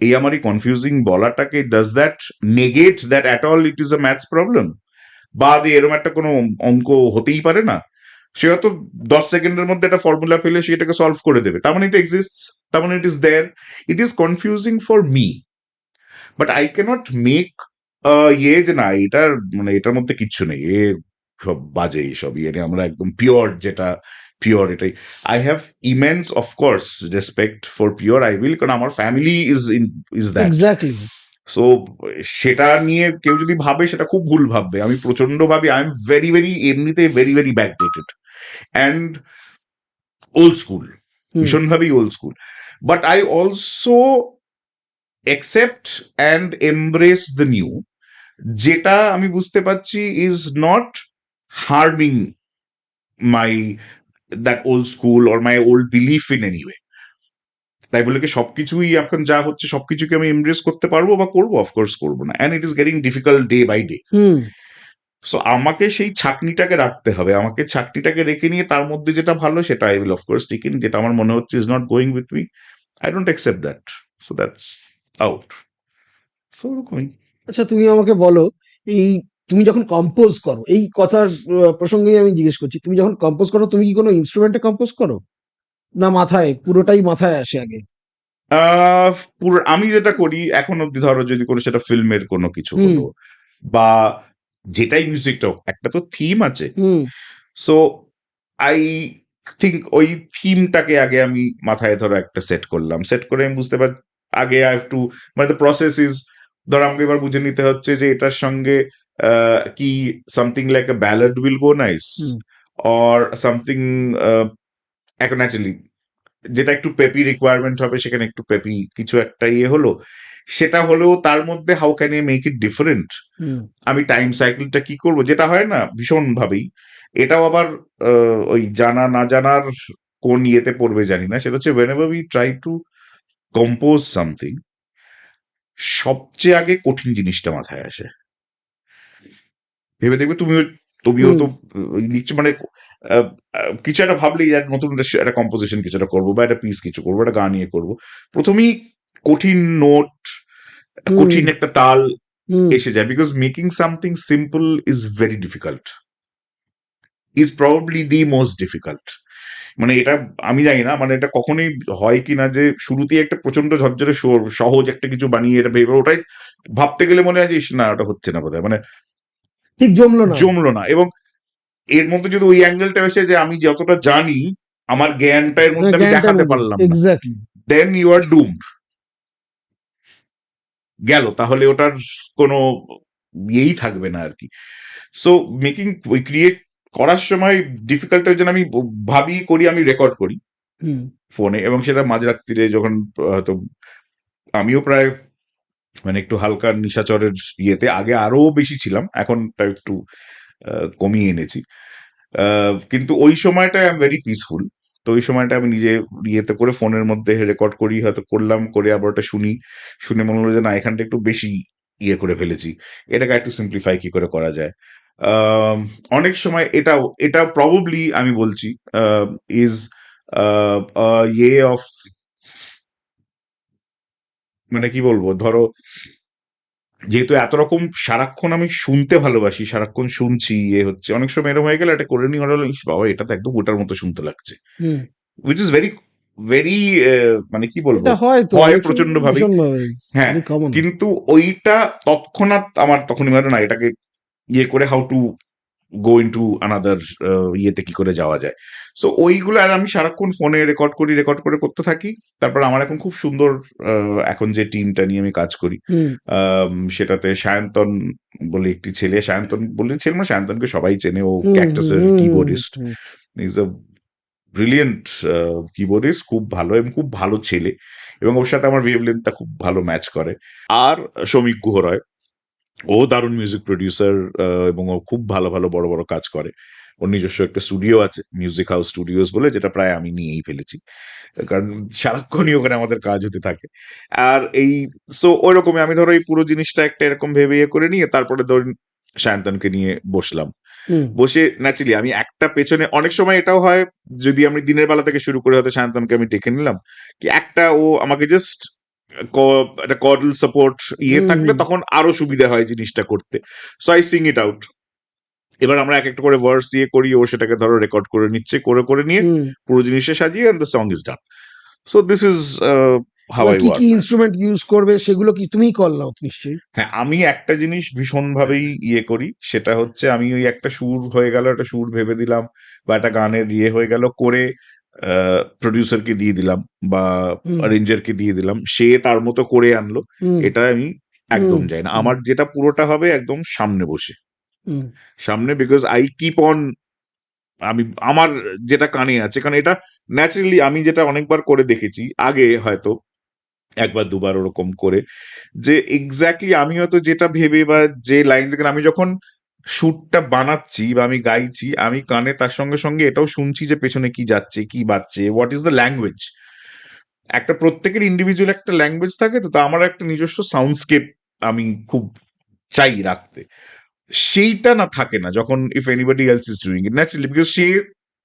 [SPEAKER 1] এই আমার এই কনফিউজিং বলাটাকে does that negate that at all it is a maths problem, বা এরকম একটা কোনো অঙ্ক হতেই পারে না, সে হয়তো 10 সেকেন্ডের মধ্যে একটা ফর্মুলা ফেলে সে এটাকে সলভ করে দেবে, তার মানে এটা এক্সিস্ট, তার মানে it is there, it is confusing for me, but I can't make ইয়ে যে না এটার মানে এটার মধ্যে কিচ্ছু নেই, সব বাজে এইসব ইয়ে নিয়ে আমরা একদম পিওর, যেটা পিওর এটাই। I have immense of course respect for pure, I will, কারণ আমার family is that.
[SPEAKER 2] Exactly
[SPEAKER 1] so সেটা নিয়ে কেউ যদি ভাবে সেটা খুব ভুল ভাববে, আমি প্রচন্ড ভাবি আই এম ভেরি ভেরি এমনিতে very very backdated and old school,
[SPEAKER 2] hmm
[SPEAKER 1] ভীষণভাবেই old school, but I also accept and embrace the new, যেটা আমি বুঝতে পারছি is not harming my that old school or my old belief in any way. তাই বলে কি সবকিছুই এখন যা হচ্ছে সবকিছুকে আমি এমব্রেস করতে পারবো বা করবো? অফকোর্স করবো না, and it is getting difficult day by day.
[SPEAKER 2] Hmm.
[SPEAKER 1] So আমাকে সেই ছাঁকনিটাকে রাখতে হবে, আমাকে ছাঁকনিটাকে রেখে নিয়ে তার মধ্যে যেটা ভালো সেটা I will of course take in, যেটা আমার মনে হচ্ছে is not going with me, I don't accept that, so that's out. So ওরকমই।
[SPEAKER 2] আচ্ছা, তুমি আমাকে বলো, এই তুমি যখন কম্পোজ করো, এই কথার প্রসঙ্গেই আমি জিজ্ঞেস করছি, তুমি যখন কম্পোজ করো তুমি কি কোনো ইনস্ট্রুমেন্টে কম্পোজ করো, না মাথায় পুরোটাই মাথায় আসে আগে?
[SPEAKER 1] পুরো আমি যেটা করি এখন অব্দি, ধরো যদি কোনো সেটা ফিল্মের কোনো কিছু
[SPEAKER 2] হুম।
[SPEAKER 1] হলো বা যেটাই মিউজিকটা হোক, একটা তো থিম আছে।
[SPEAKER 2] হুম।
[SPEAKER 1] সো আই থিঙ্ক ওই থিমটাকে আগে আমি মাথায় ধরো একটা সেট করলাম, সেট করে আমি বুঝতে পার আগে আই হ্যাভ টু, মানে দ্য প্রসেস ইজ, ধরো আমাকে এবার বুঝে নিতে হচ্ছে যে এটার সঙ্গে কি something like a ballad will go nice,
[SPEAKER 2] hmm.
[SPEAKER 1] Or something এখন ন্যাচারালি যেটা একটু পেপি রিকোয়ারমেন্ট হবে সেখানে একটু পেপি কিছু একটা ইয়ে হলো, সেটা হলেও তার মধ্যে how can I make it different,
[SPEAKER 2] hmm.
[SPEAKER 1] আমি টাইম সাইকেলটা কি করব, যেটা হয় না ভীষণ ভাবেই। এটাও আবার ওই জানা না জানার কোন ইয়েতে পড়বে জানি না, সেটা হচ্ছে whenever we try to compose something, সবচেয়ে আগে কঠিন জিনিসটা মাথায় আসে। ভেবে দেখবে তুমিও, তুমিও
[SPEAKER 2] হুম।
[SPEAKER 1] তো ওই লিখছো মানে কিছু একটা ভাবলেই এক নতুন একটা কম্পোজিশন কিছু একটা করবো বা একটা পিস কিছু করবো, একটা গান ইয়ে করবো, প্রথমেই কঠিন নোট,
[SPEAKER 2] হুম।
[SPEAKER 1] কঠিন একটা তাল
[SPEAKER 2] হুম।
[SPEAKER 1] এসে যায়, because making something simple is very difficult, is probably the most difficult. মানে এটা আমি জানি না, মানে এটা কখনোই হয় কি না যে শুরুতেই একটা প্রচন্ড ঝরঝরে সহজ একটা কিছু বানিয়ে এটা ভেবে ওটাই ভাবতে গেলে মনে হয় যে ইস, না ওটা হচ্ছে না বোধহয়, মানে
[SPEAKER 2] ঠিক জমলো না।
[SPEAKER 1] জমলো না। এবং এর মধ্যে যদি ওই অ্যাঙ্গেলটা এসে যে আমি যতটা জানি আমার জ্ঞানটা এর
[SPEAKER 2] হ্যাঁ,
[SPEAKER 1] মধ্যে আমি
[SPEAKER 2] জ্ঞানটা
[SPEAKER 1] দেখাতে
[SPEAKER 2] নেই।
[SPEAKER 1] পারলাম না,
[SPEAKER 2] exactly.
[SPEAKER 1] Then you are doomed, গেল তাহলে ওটার কোনো ইয়েই থাকবে না আর কি। সো মেকিং ওই ক্রিয়েট করার সময় ডিফিকাল্টের জন্য আমি ভাবি করি, আমি রেকর্ড করি
[SPEAKER 2] হুম।
[SPEAKER 1] ফোনে, এবং সেটা মাঝরাত্রিরে যখন হয়তো আমিও প্রায় মানে একটু হালকা নিশাচরের ইয়েতে আগে আরো বেশি ছিলাম, এখন তা একটু কমিয়ে এনেছি। কিন্তু ওই সময়টা আই এম ভেরি পিসফুল। তো ওই সময়টা আমি নিজে ইয়েতে করে ফোনের মধ্যে রেকর্ড করি, হয়তো করলাম, করে আবার ওটা শুনি, শুনে মনে হলো যে না এখানটা একটু বেশি ইয়ে করে ফেলেছি, এটাকে একটু সিম্পলিফাই কি করে করা যায়। আম, অনেক সময় এটাও এটা প্রবাবলি আমি বলছি ইজ ইয়ে অফ, মানে কি বলবো, ধরো যেহেতু এত রকম সারাক্ষণ আমি শুনতে ভালোবাসি, সারাক্ষণ শুনছি, ইয়ে হচ্ছে, অনেক সময় এরকম হয়ে গেলে এটা করে নি, হলো ইস বাবা এটা তো একদম ওটার মতো শুনতে লাগছে,
[SPEAKER 2] হুম।
[SPEAKER 1] উইচ ইজ ভেরি ভেরি, মানে কি বলবো,
[SPEAKER 2] এটা হয় তো
[SPEAKER 1] হয়
[SPEAKER 2] অনেক সময়,
[SPEAKER 1] প্রচন্ড ভাবেই।
[SPEAKER 2] ভীষণ ভাবে,
[SPEAKER 1] হ্যাঁ,
[SPEAKER 2] ভেরি কমন।
[SPEAKER 1] কিন্তু ওইটা তৎক্ষণাৎ আমার তখনই মনে হয়, না এটাকে ইয়ে করে how to go into another ইয়েতে কি করে যাওয়া যায়। সো ওইগুলো আর আমি সারাক্ষণ ফোনে রেকর্ড করি, রেকর্ড করে করতে থাকি। তারপর আমার এখন খুব সুন্দর এখন যে টিমটা নিয়ে আমি কাজ করি,
[SPEAKER 2] হুম।
[SPEAKER 1] সেটাতে সায়ন্তন বলে একটি ছেলে, সায়ন্তন বলে ছেলে মানে সায়ন্তনকে সবাই চেনে, ও
[SPEAKER 2] হুম। হুম।
[SPEAKER 1] ক্যাকটাসের
[SPEAKER 2] hmm. Hmm.
[SPEAKER 1] Keyboardist,
[SPEAKER 2] hmm.
[SPEAKER 1] Is a brilliant keyboardist, খুব ভালো এবং খুব ভালো ছেলে, এবং ওর সাথে আমার ওয়েভলেন্থটা খুব ভালো ম্যাচ করে। আর শ্রমিক গুহ রয়, ও দারুণ মিউজিক প্রডিউসার, এবং ও খুব ভালো ভালো বড় বড় কাজ করে। ওর নিজস্ব একটা স্টুডিও আছে, মিউজিক হাউস স্টুডিওস বলে, যেটা প্রায় আমি নিয়েই ফেলেছি, কারণ সারাক্ষণই ওখানে আমাদের কাজ হতে থাকে। আর এই সো ওইরকমই আমি ধরো এই পুরো জিনিসটা একটা এরকম ভেবে ইয়ে করে নিয়ে তারপরে ধরুন সায়ন্তনকে নিয়ে বসলাম,
[SPEAKER 2] হুম।
[SPEAKER 1] বসে ন্যাচারালি আমি একটা পেছনে, অনেক সময় এটাও হয় যদি আমি দিনের বেলা থেকে শুরু করে হয়তো সায়ন্তনকে আমি ডেকে নিলাম, কি একটা ও আমাকে জাস্ট একটা কর্ডাল সাপোর্ট ইয়ে
[SPEAKER 2] হুম।
[SPEAKER 1] থাকলে
[SPEAKER 2] হুম।
[SPEAKER 1] তখন আরো সুবিধা হয় জিনিসটা করতে। So I sing it out, এবার আমরা এক একটা করে ভার্স দিয়ে করি, ও সেটাকে ধরো রেকর্ড করে নিচ্ছে, করে করে নিয়ে
[SPEAKER 2] হুম।
[SPEAKER 1] পুরো জিনিসটা সাজিয়ে and the song is done. So this is how
[SPEAKER 2] এবার
[SPEAKER 1] আই
[SPEAKER 2] কি কি
[SPEAKER 1] ওয়ার্ক।
[SPEAKER 2] ইনস্ট্রুমেন্ট ইউজ করবে সেগুলো কি তুমিই কল নাও নিশ্চয়ই?
[SPEAKER 1] হ্যাঁ, আমি একটা জিনিস ভীষণভাবেই ইয়ে করি, সেটা হচ্ছে আমি ওই একটা সুর হয়ে গেল, একটা সুর ভেবে দিলাম, বা একটা গানের ইয়ে হয়ে গেল, করে প্রডিউসারকে দিয়ে দিলাম বা
[SPEAKER 2] হুম।
[SPEAKER 1] অ্যারেঞ্জারকে দিয়ে দিলাম, সে তার মতো করে আনলো,
[SPEAKER 2] হুম।
[SPEAKER 1] এটা আমি
[SPEAKER 2] হুম।
[SPEAKER 1] একদম যাই না।
[SPEAKER 2] হুম।
[SPEAKER 1] আমার যেটা পুরোটা হবে একদম সামনে বসে,
[SPEAKER 2] হুম।
[SPEAKER 1] সামনে, বিকজ আই কিপ অন, আমি আমার যেটা কানে আছে, কারণ এটা ন্যাচারালি আমি যেটা অনেকবার করে দেখেছি আগে হয়তো, একবার দুবার ওরকম করে, যে এক্স্যাক্টলি আমি হয়তো যেটা ভেবে বা যে লাইন থেকে আমি যখন সুরটা বানাচ্ছি বা আমি গাইছি, আমি কানে তার সঙ্গে সঙ্গে এটাও শুনছি যে পেছনে কি যাচ্ছে, কি বাজছে, হোয়াট ইজ দ্য ল্যাঙ্গুয়েজ। একটা প্রত্যেকের ইন্ডিভিজুয়াল একটা ল্যাঙ্গুয়েজ থাকে, তো আমার একটা নিজস্ব সাউন্ডস্কেপ আমি খুব চাই রাখতে। সেইটা না থাকে না যখন if anybody else is doing it naturally, because সে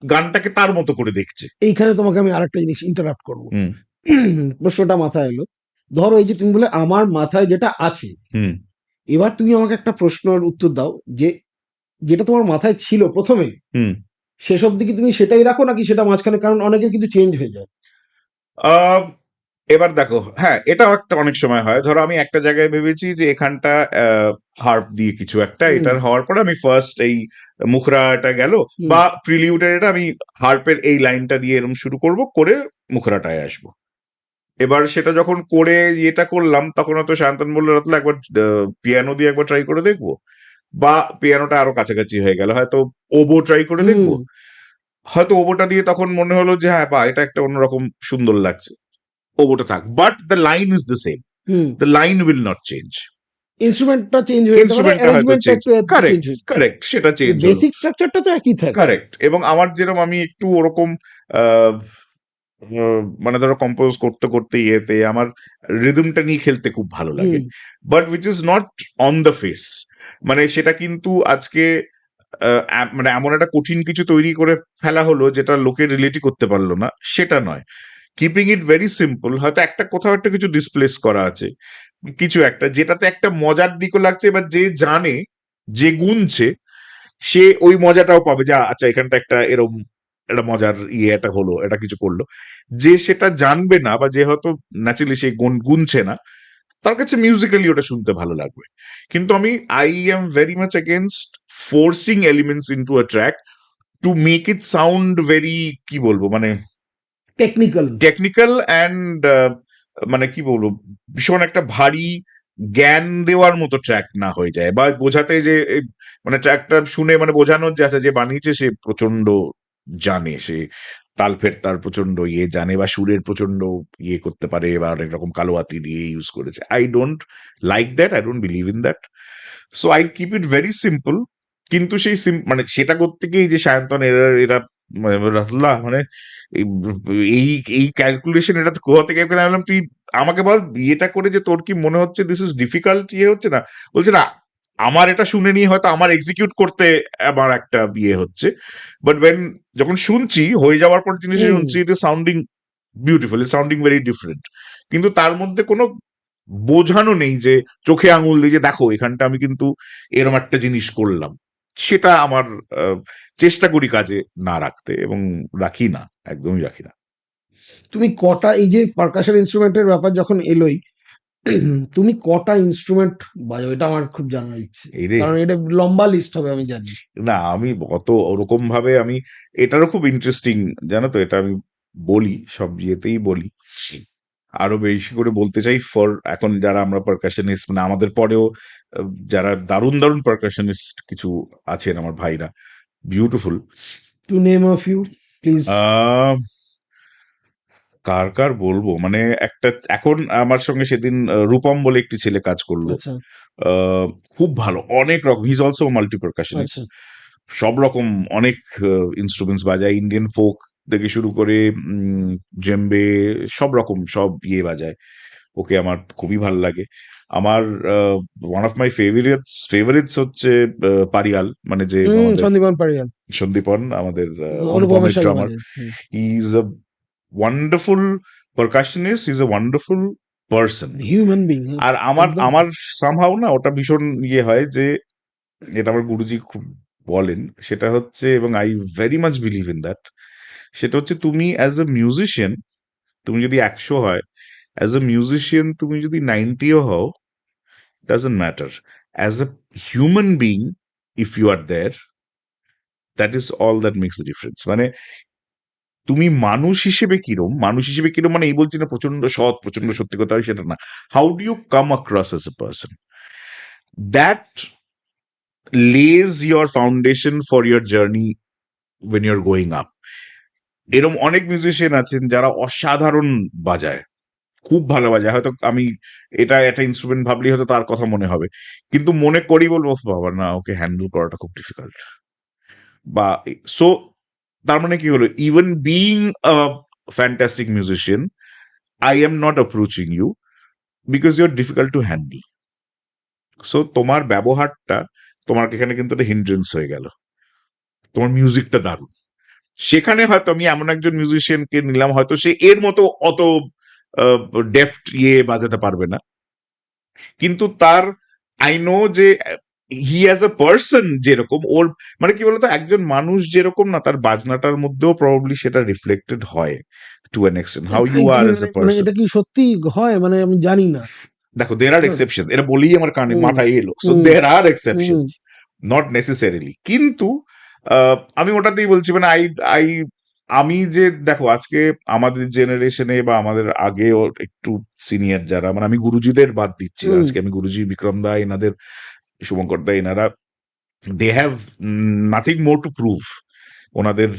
[SPEAKER 1] গানটাকে তার মতো করে দেখছে।
[SPEAKER 2] এইখানে তোমাকে আমি আরেকটা জিনিস ইন্টারাপ্ট করবো।
[SPEAKER 1] হুম
[SPEAKER 2] প্রশ্নটা মাথায় এলো, ধরো এই যে তুমি বলে আমার মাথায় যেটা আছে,
[SPEAKER 1] হুম
[SPEAKER 2] এবার তুমি আমাকে একটা প্রশ্নের উত্তর দাও যে যেটা তোমার মাথায় ছিল প্রথমে,
[SPEAKER 1] হুম।
[SPEAKER 2] শেষ অব্দি কি তুমি সেটাই রাখো নাকি সেটা মাঝখানে, কারণ অনেকের কিন্তু চেঞ্জ হয়ে যায়।
[SPEAKER 1] আহ, এবার দেখো, হ্যাঁ এটাও একটা অনেক সময় হয়। ধরো আমি একটা জায়গায় ভেবেছি যে এখানটা হার্প দিয়ে কিছু একটা,
[SPEAKER 2] হুম
[SPEAKER 1] এটার হওয়ার পরে আমি ফার্স্ট এই মুখরাটা গেল
[SPEAKER 2] হুম
[SPEAKER 1] বা প্রিলিউডের এটা আমি হার্পের এই লাইনটা দিয়ে এরকম শুরু করব, করে মুখরাটায় আসবো। এবার সেটা যখন করে ইয়েটা করলাম, তখন হয়তো শান্তন বললো রতলা একবার পিয়ানো দিয়ে একবার ট্রাই করে দেখবো, বা পিয়ানোটা আরো কাছাকাছি হয়ে গেল, হয়তো ওবো ট্রাই করে
[SPEAKER 2] হুম
[SPEAKER 1] দেখবো। হয়তো ওবোটা দিয়ে তখন মনে হলো যে হ্যাঁ বা এটা একটা অন্যরকম সুন্দর লাগছে, ওবোটা থাক, but the line is the same,
[SPEAKER 2] hmm.
[SPEAKER 1] The line will not change.
[SPEAKER 2] ইনস্ট্রুমেন্টটা চেঞ্জ হয়ে যেতে পারে,
[SPEAKER 1] ইনস্ট্রুমেন্টটা হয়তো
[SPEAKER 2] অ্যারেঞ্জমেন্টটা
[SPEAKER 1] চেঞ্জ,
[SPEAKER 2] একটু চেঞ্জ
[SPEAKER 1] কারেক্ট
[SPEAKER 2] হয়ে যেতে পারে,
[SPEAKER 1] কারেক্ট, সেটা
[SPEAKER 2] কিন্তু
[SPEAKER 1] চেঞ্জ হলো,
[SPEAKER 2] বেসিক স্ট্রাকচারটা তো একই থাকে।
[SPEAKER 1] কারেক্ট। এবং আমার যেরকম আমি একটু ওরকম আহ, মানে ধরো কম্পোজ করতে করতে ইয়েতে আমার রিদমটা নিয়ে খেলতে খুব ভালো লাগে,
[SPEAKER 2] hmm
[SPEAKER 1] but which is not on the face. মানে সেটা কিন্তু আজকে মানে এমন একটা কঠিন কিছু তৈরি করে ফেলা হলো যেটা লোকে রিলেটই করতে পারলো না, সেটা নয়। কিপিং ইট ভেরি সিম্পল, হয়তো একটা কোথাও একটা কিছু ডিসপ্লেস করা আছে, কিছু একটা যেটাতে একটা মজার দিকও লাগছে, এবার যে জানে, যে গুনছে, সে ওই মজাটাও পাবে যে আচ্ছা এখানটা একটা এরম একটা মজার ইয়ে একটা হলো, এটা কিছু করলো। যে সেটা জানবে না বা যে হয়তো ন্যাচারালি সে গুনছে না, তার কাছে মিউজিক্যালি ওটা শুনতে ভালো লাগবে। কিন্তু আমি I am very much against forcing elements into a track to make it sound very, কি বলবো, মানে
[SPEAKER 2] টেকনিক্যাল।
[SPEAKER 1] টেকনিক্যাল অ্যান্ড মানে কি বলবো, ভীষণ একটা ভারী জ্ঞান দেওয়ার মতো ট্র্যাক না হয়ে যায়, বা বোঝাতে যে মানে ট্র্যাকটা শুনে মানে বোঝানোর যে আচ্ছা যে বানিয়েছে সে প্রচন্ড জানে, সে তাল ফের তার প্রচন্ড ইয়ে জানে, বা সুরের প্রচন্ড ইয়ে করতে পারে, বা অনেক রকম কালোয়াতি দিয়ে ইউজ করেছে। I don't like that, I don't believe in that. So I keep it very simple. কিন্তু সেই মানে সেটা করতে গিয়ে এই যে সায়ন্তন এরা এরা রাহুল্লাহ মানে এই এই এই ক্যালকুলেশন এটা তো কোথা থেকে পেলাম? আমি বললাম, তুই আমাকে বল বিয়েটা করে যে তোর কি মনে হচ্ছে দিস ইজ ডিফিকাল্ট ইয়ে হচ্ছে না? বলছে না, আমার এটা শুনে নিয়ে হয়তো আমার এক্সিকিউট করতে আমার একটা বিয়ে হচ্ছে, বাট যখন শুনছি হয়ে যাওয়ার পর জিনিস
[SPEAKER 2] হুম
[SPEAKER 1] শুনছি, it is sounding beautiful, is sounding very different. কিন্তু তার মধ্যে কোনো বোঝানো নেই যে চোখে আঙুল দিয়ে যে দেখো এখানটা আমি কিন্তু এরম একটা জিনিস করলাম। সেটা আমার আহ, চেষ্টা করি কাজে না রাখতে, এবং রাখি না, একদমই রাখি না।
[SPEAKER 2] তুমি কটা, এই যে পারকাশন ইনস্ট্রুমেন্টের ব্যাপার যখন এলোই, তুমি কটা ইনস্ট্রুমেন্ট বাজাও, এটা আমার খুব জানার ইচ্ছে,
[SPEAKER 1] এই রে,
[SPEAKER 2] কারণ এটা লম্বা লিস্ট হবে আমি জানি।
[SPEAKER 1] না আমি অত ওরকম ভাবে আমি, এটারও খুব ইন্টারেস্টিং, জানো তো, এটা আমি বলি সব ইয়েতেই বলি, আরো বেশি করে বলতে চাই ফর এখন যারা আমরা পারকাশনিস্ট, মানে আমাদের পরেও যারা দারুণ দারুণ পারকাশনিস্ট কিছু আছেন আমার ভাইরা, beautiful.
[SPEAKER 2] To name of you please.
[SPEAKER 1] আহ কার কার বলবো, মানে একটা এখন আমার সঙ্গে সেদিন রূপম বলে একটি ছেলে কাজ করলো,
[SPEAKER 2] আচ্ছা
[SPEAKER 1] আহ, খুব ভালো, অনেক রকম, হি ইজ অলসো মাল্টি পারকাশনিস্ট,
[SPEAKER 2] আচ্ছা।
[SPEAKER 1] সব রকম অনেক ইনস্ট্রুমেন্টস বাজায়, ইন্ডিয়ান ফোক থেকে শুরু করে জেম্বে, সব রকম সব ইয়ে বাজায়। ওকে আমার খুবই ভালো লাগে। আমার ওয়ান অফ মাই ফেভারিটস হচ্ছে পারিয়াল, মানে যে আমাদের
[SPEAKER 2] সন্দীপন পারিয়াল,
[SPEAKER 1] সন্দীপন, আমাদের
[SPEAKER 2] অনুপমের
[SPEAKER 1] অনুপমের
[SPEAKER 2] সঙ্গে
[SPEAKER 1] ড্রামার।
[SPEAKER 2] বাজে।
[SPEAKER 1] He is a wonderful percussionist, is a wonderful person.
[SPEAKER 2] Human being,
[SPEAKER 1] আর আমার
[SPEAKER 2] একদম।
[SPEAKER 1] আমার সামহাও না ওটা ভীষণ ইয়ে হয় যে, এটা আমার গুরুজি খুব বলেন, সেটা হচ্ছে, এবং I very much believe in that, সেটা হচ্ছে তুমি অ্যাজ এ মিউজিশিয়ান, তুমি যদি 100 হয়, অ্যাজ এ মিউজিশিয়ান তুমি যদি 90ও হও, doesn't matter, as a human being, if you are there, that is all that makes the difference. মানে তুমি মানুষ হিসেবে কিরম, মানে এই বলছি না প্রচন্ড সৎ, প্রচন্ড সত্যি কথা হয় সেটা না, how do you come across as a person, that lays your foundation for your journey when you're going up. এরম অনেক মিউজিশিয়ান আছেন যারা অসাধারণ বাজায়, খুব ভালো বাজায়, হয়তো আমি এটা একটা ইনস্ট্রুমেন্ট ভাবলেই হয়তো তার কথা মনে হবে, কিন্তু মনে করি বলবো বাবা না, ওকে হ্যান্ডেল করাটা খুব ডিফিকাল্ট। বা সো তার মানে কি হলো, even being a fantastic musician, I am not approaching you because you are difficult to handle. So তোমার ব্যবহারটা তোমার এখানে কিন্তু একটা হিন্ড্রেন্স হয়ে গেল। তোমার মিউজিকটা দারুণ, সেখানে হয়তো আমি এমন একজন মিউজিশিয়ানকে নিলাম, হয়তো সে এর মতো অত ডেফট বাজাতে পারবে না, কিন্তু তার আই নো যে হি অ্যাজ এ পার্সন যেরকম ওর, মানে কি বলতো, একজন মানুষ যেরকম না, তার বাজনাটার মধ্যেও প্রবাবলি সেটা রিফ্লেক্টেড হয় to an extent, how you
[SPEAKER 2] তাই কি
[SPEAKER 1] আর এজ
[SPEAKER 2] মানে
[SPEAKER 1] এ
[SPEAKER 2] মানে
[SPEAKER 1] পার্সন।
[SPEAKER 2] এটা কি সত্যি হয়? মানে আমি জানি না।
[SPEAKER 1] দেখো, দের আর
[SPEAKER 2] হুম,
[SPEAKER 1] এক্সেপশন, এটা বলেই আমার কানে
[SPEAKER 2] হুম,
[SPEAKER 1] মাথায় এলো। So
[SPEAKER 2] hmm,
[SPEAKER 1] there are
[SPEAKER 2] hmm,
[SPEAKER 1] exceptions, not necessarily, কিন্তু আমি ওটাতেই বলছি, মানে আই আই আমি যে দেখো আজকে আমাদের জেনারেশনে বা আমাদের আগেও একটু সিনিয়র যারা, মানে আমি গুরুজিদের বাদ দিচ্ছি,
[SPEAKER 2] হুম,
[SPEAKER 1] আজকে আমি গুরুজি বিক্রম দা এনাদের, শুভঙ্কর দা এনারা, they have nothing more to prove. ওনাদের,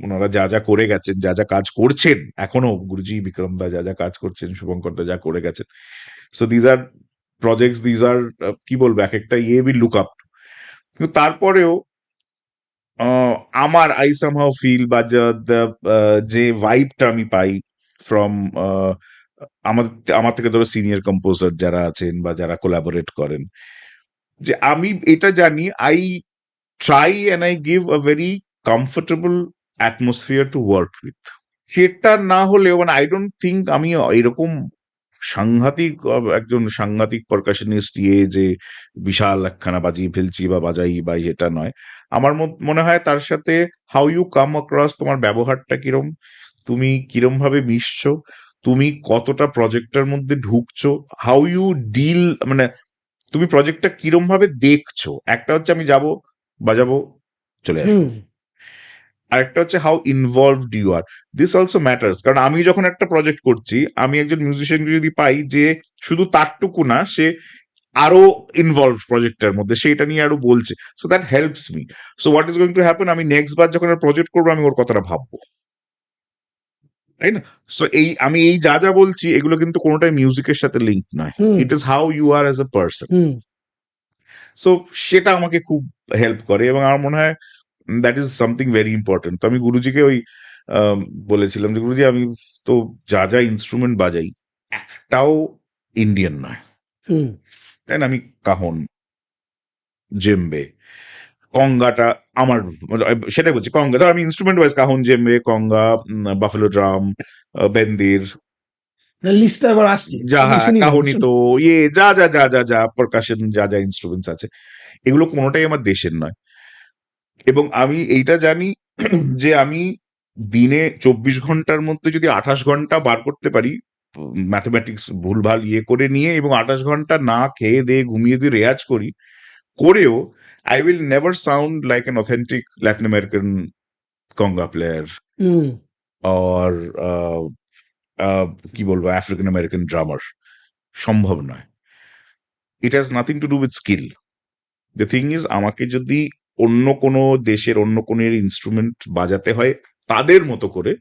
[SPEAKER 1] ওনারা যা যা করে গেছেন, যা যা কাজ করছেন এখনো, গুরুজি বিক্রম দা যা যা কাজ করছেন, শুভঙ্কর দা যা করে গেছেন, so these are projects, these are কি বলবো, এক একটা উইল লুক আপ। কিন্তু তারপরেও আহ, আমার আই সামহাউ ফিল বা যে ভাইবটা আমি পাই ফ্রম আমার আমার থেকে ধরো সিনিয়র কম্পোজার যারা আছেন বা যারা কোলাবোরেট করেন, যে আমি এটা জানি, I try and I give a very comfortable atmosphere to work with. সেটা না হলেও, মানে আই ডোন্ট থিঙ্ক আমি এরকম সাংঘাতিক একজন সাংঘাতিক পারকাশনিস্ট যে বিশাল একখানা বাজিয়ে ফেলছি বা বাজাই বা এটা নয়। আমার মনে হয় তার সাথে হাউ ইউ কাম অ্যাক্রস, তোমার ব্যবহারটা কিরম, তুমি কিরম ভাবে মিশছো, তুমি কতটা প্রজেক্টের মধ্যে ঢুকছো, হাউ ইউ ডিল, মানে তুমি প্রজেক্টটা কিরম ভাবে দেখছো। একটা হচ্ছে আমি যাব, বাজাবো, চলে আসবো।
[SPEAKER 2] হুম,
[SPEAKER 1] আরেকটা হচ্ছে how involved you are, this also matters. কারণ আমি যখন একটা প্রজেক্ট করছি, আমি একজন মিউজিশিয়ানকে যদি পাই যে শুধু তারটুকু না, সে আরো ইনভলভ প্রজেক্টের মধ্যে, সে এটা নিয়ে আরো বলছে, so that helps me. So what is going to happen, আমি নেক্সট বার যখন প্রজেক্ট করবো, আমি ওর কথাটা ভাববো, তাই না? সো আমি এই যা যা বলছি, এগুলো কিন্তু কোনোটাই মিউজিকের সাথে লিঙ্ক নয়,
[SPEAKER 2] hmm,
[SPEAKER 1] it is how you are as a person.
[SPEAKER 2] Hmm.
[SPEAKER 1] So সেটা আমাকে খুব হেল্প করে, এবং আমার মনে হয় that is something very important. তো আমি গুরুজিকে ওই আম, বলেছিলাম যে গুরুজি, আমি তো যা যা ইনস্ট্রুমেন্ট বাজাই একটাও ইন্ডিয়ান নয়,
[SPEAKER 2] হুম,
[SPEAKER 1] তাই না? আমি কাহন, জেম্বে, কঙ্গাটা আমার, মানে সেটাই বলছি, কঙ্গা ধর, আমি ইনস্ট্রুমেন্ট ওয়াইজ কাহন, জেম্বে, কঙ্গা, বাফেলো ড্রাম, বেন্দির,
[SPEAKER 2] লিস্টটা এবার আসছে,
[SPEAKER 1] যা,
[SPEAKER 2] আমি
[SPEAKER 1] হ্যাঁ,
[SPEAKER 2] শুনি না,
[SPEAKER 1] কাহনি
[SPEAKER 2] শুনি।
[SPEAKER 1] তো, যা যা যা যা যা পারকাশন, যা যা ইনস্ট্রুমেন্টস আছে, এগুলো কোনোটাই আমার দেশের নয়। এবং আমি এইটা জানি যে আমি দিনে 24 ঘন্টার মধ্যে যদি 28 ঘন্টা বার করতে পারি, ম্যাথমেটিক্স ভুলভাল করে নিয়ে, এবং 28 ঘন্টা না খেয়ে দিয়ে ঘুমিয়ে দিয়ে রেয়াজ করি, করেও I will never sound like an authentic Latin American conga player,
[SPEAKER 2] hmm,
[SPEAKER 1] or কি বলবো, আফ্রিকান আমেরিকান ড্রামার। সম্ভব নয়। It has nothing to do with skill. The thing is, আমাকে যদি অন্য কোনো দেশের অন্য কোনো ইনস্ট্রুমেন্ট বাজাতে হয় তাদের মতো করে,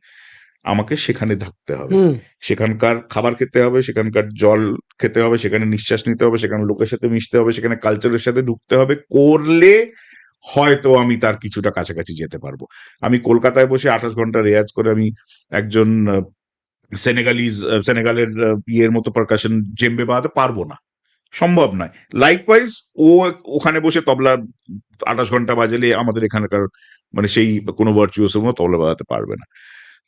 [SPEAKER 1] আমাকে সেখানে থাকতে হবে,
[SPEAKER 2] হুম,
[SPEAKER 1] সেখানকার খাবার খেতে হবে, সেখানকার জল খেতে হবে, সেখানে নিঃশ্বাস নিতে হবে, সেখানে লোকের সাথে মিশতে হবে, সেখানে কালচারের সাথে ঢুকতে হবে, করলে হয়তো আমি তার কিছুটা কাছাকাছি যেতে পারবো। আমি কলকাতায় বসে 28 ঘন্টা রেয়াজ করে আমি একজন সেনেগালের ইয়ের মতো পারকাশন জেম্বে বাজাতে পারবো না, সম্ভব নয়। লাইকওয়াইজ ও ওখানে বসে তবলা 28 ঘন্টা বাজালে আমাদের এখানকার, মানে সেই কোনো ভার্চুয়াসের মতো তবলা বাজাতে পারবে না।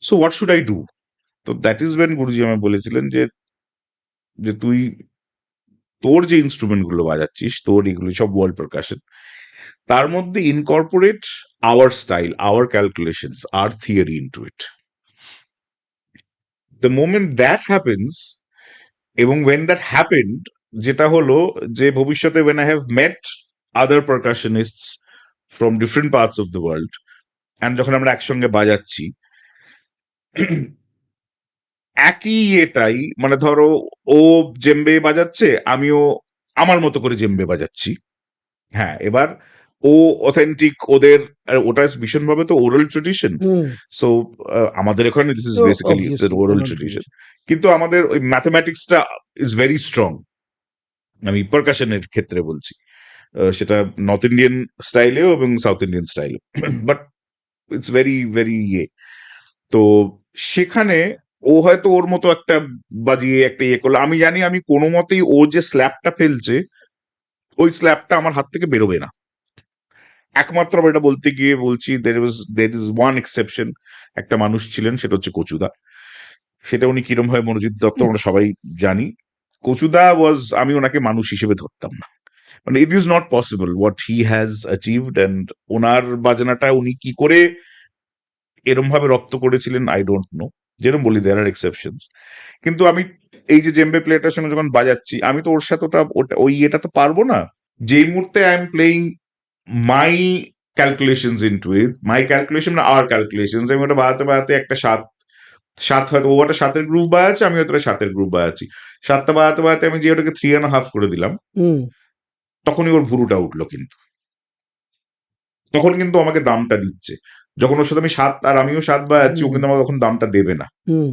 [SPEAKER 1] So what should I do? তো দ্যাট ইজ ওয়েন গুরুজি আমায় বলেছিলেন যে যে তুই তোর যে ইনস্ট্রুমেন্ট গুলো বাজাচ্ছিস, তোর এগুলো সব ওয়ার্ল্ড পারকাশন, তার মধ্যে incorporate our style, our calculations, আর theory into it. The moment that happens, এবং ওয়েন দ্যাট হ্যাপেন্ড, যেটা হলো যে ভবিষ্যতে when I have met other percussionists from different parts of the world, and যখন আমরা একসঙ্গে বাজাচ্ছি, একই এটাই, মানে ধরো ও জেম্বে বাজাচ্ছে, আমিও আমার মতো করে জেম্বে বাজাচ্ছি। হ্যাঁ, এবার ও অথেন্টিক ওদের, আর ওটা ভীষণভাবে তো ওরাল ট্রেডিশন।
[SPEAKER 2] হুম।
[SPEAKER 1] সো আমাদের এখানে দিস ইজ
[SPEAKER 2] তো
[SPEAKER 1] basically it's an
[SPEAKER 2] obviously
[SPEAKER 1] oral
[SPEAKER 2] oral
[SPEAKER 1] tradition,
[SPEAKER 2] tradition.
[SPEAKER 1] কিন্তু আমাদের ওই ম্যাথমেটিক্সটা ইজ ভেরি স্ট্রং। আমি পারকাশনের ক্ষেত্রে বলছি, সেটা নর্থ ইন্ডিয়ান স্টাইলেও এবং সাউথ ইন্ডিয়ান স্টাইলেও, বাট ইটস ভেরি ভেরি তো সেখানে ও হয়তো ওর মতো একটা বাজিয়ে একটা করলো, আমি জানি আমি কোনো মতেই ও যে স্ল্যাবটা ফেলছে ওই স্ল্যাবটা আমার হাত থেকে বেরোবে না। একমাত্র আমি এটা বলতে গিয়ে বলছি, দের ইজ ওয়ান এক্সেপশন, একটা মানুষ ছিলেন, সেটা হচ্ছে কচুদা। সেটা উনি কিরম ভাবে মনোজিৎ দত্ত আমরা সবাই জানি। কচুদা ওয়াজ, আমি ওনাকে মানুষ হিসেবে ধরতাম না, মানে it is not possible what he has achieved, and ওনার বাজনাটা উনি কি করে এরম ভাবে রপ্ত করেছিলেন আই ডোন্ট নো। যেরকম বলি দেয়ার আর এক্সেপশনস, কিন্তু আমি এই যে জেম্বে প্লেয়ারটার সঙ্গে যখন বাজাচ্ছি, আমি তো ওর সাথে ওই এটা তো পারবো না। যেই মুহূর্তে I am playing my calculations into it, my calculation না আর ক্যালকুলেশনস, আমি ওটা বাড়াতে বাড়াতে একটা সাত, সাত হয়তো ও একটা সাতের গ্রুপ বাজাচ্ছে, আমি হয়তো সাতের গ্রুপ বাজাচ্ছি, সাতটা বাড়াতে বাড়াতে আমি যে ওটাকে 3.5 করে দিলাম,
[SPEAKER 2] হুম।
[SPEAKER 1] তখনই ওর ভুরুটা উঠলো। কিন্তু তখন কিন্তু আমাকে দামটা দিচ্ছে, যখন ওর সাথে আমি সাত আর আমিও সাত বাজাচ্ছি, ও
[SPEAKER 2] হুম।
[SPEAKER 1] কিন্তু আমাকে তখন দামটা দেবে না।
[SPEAKER 2] হুম।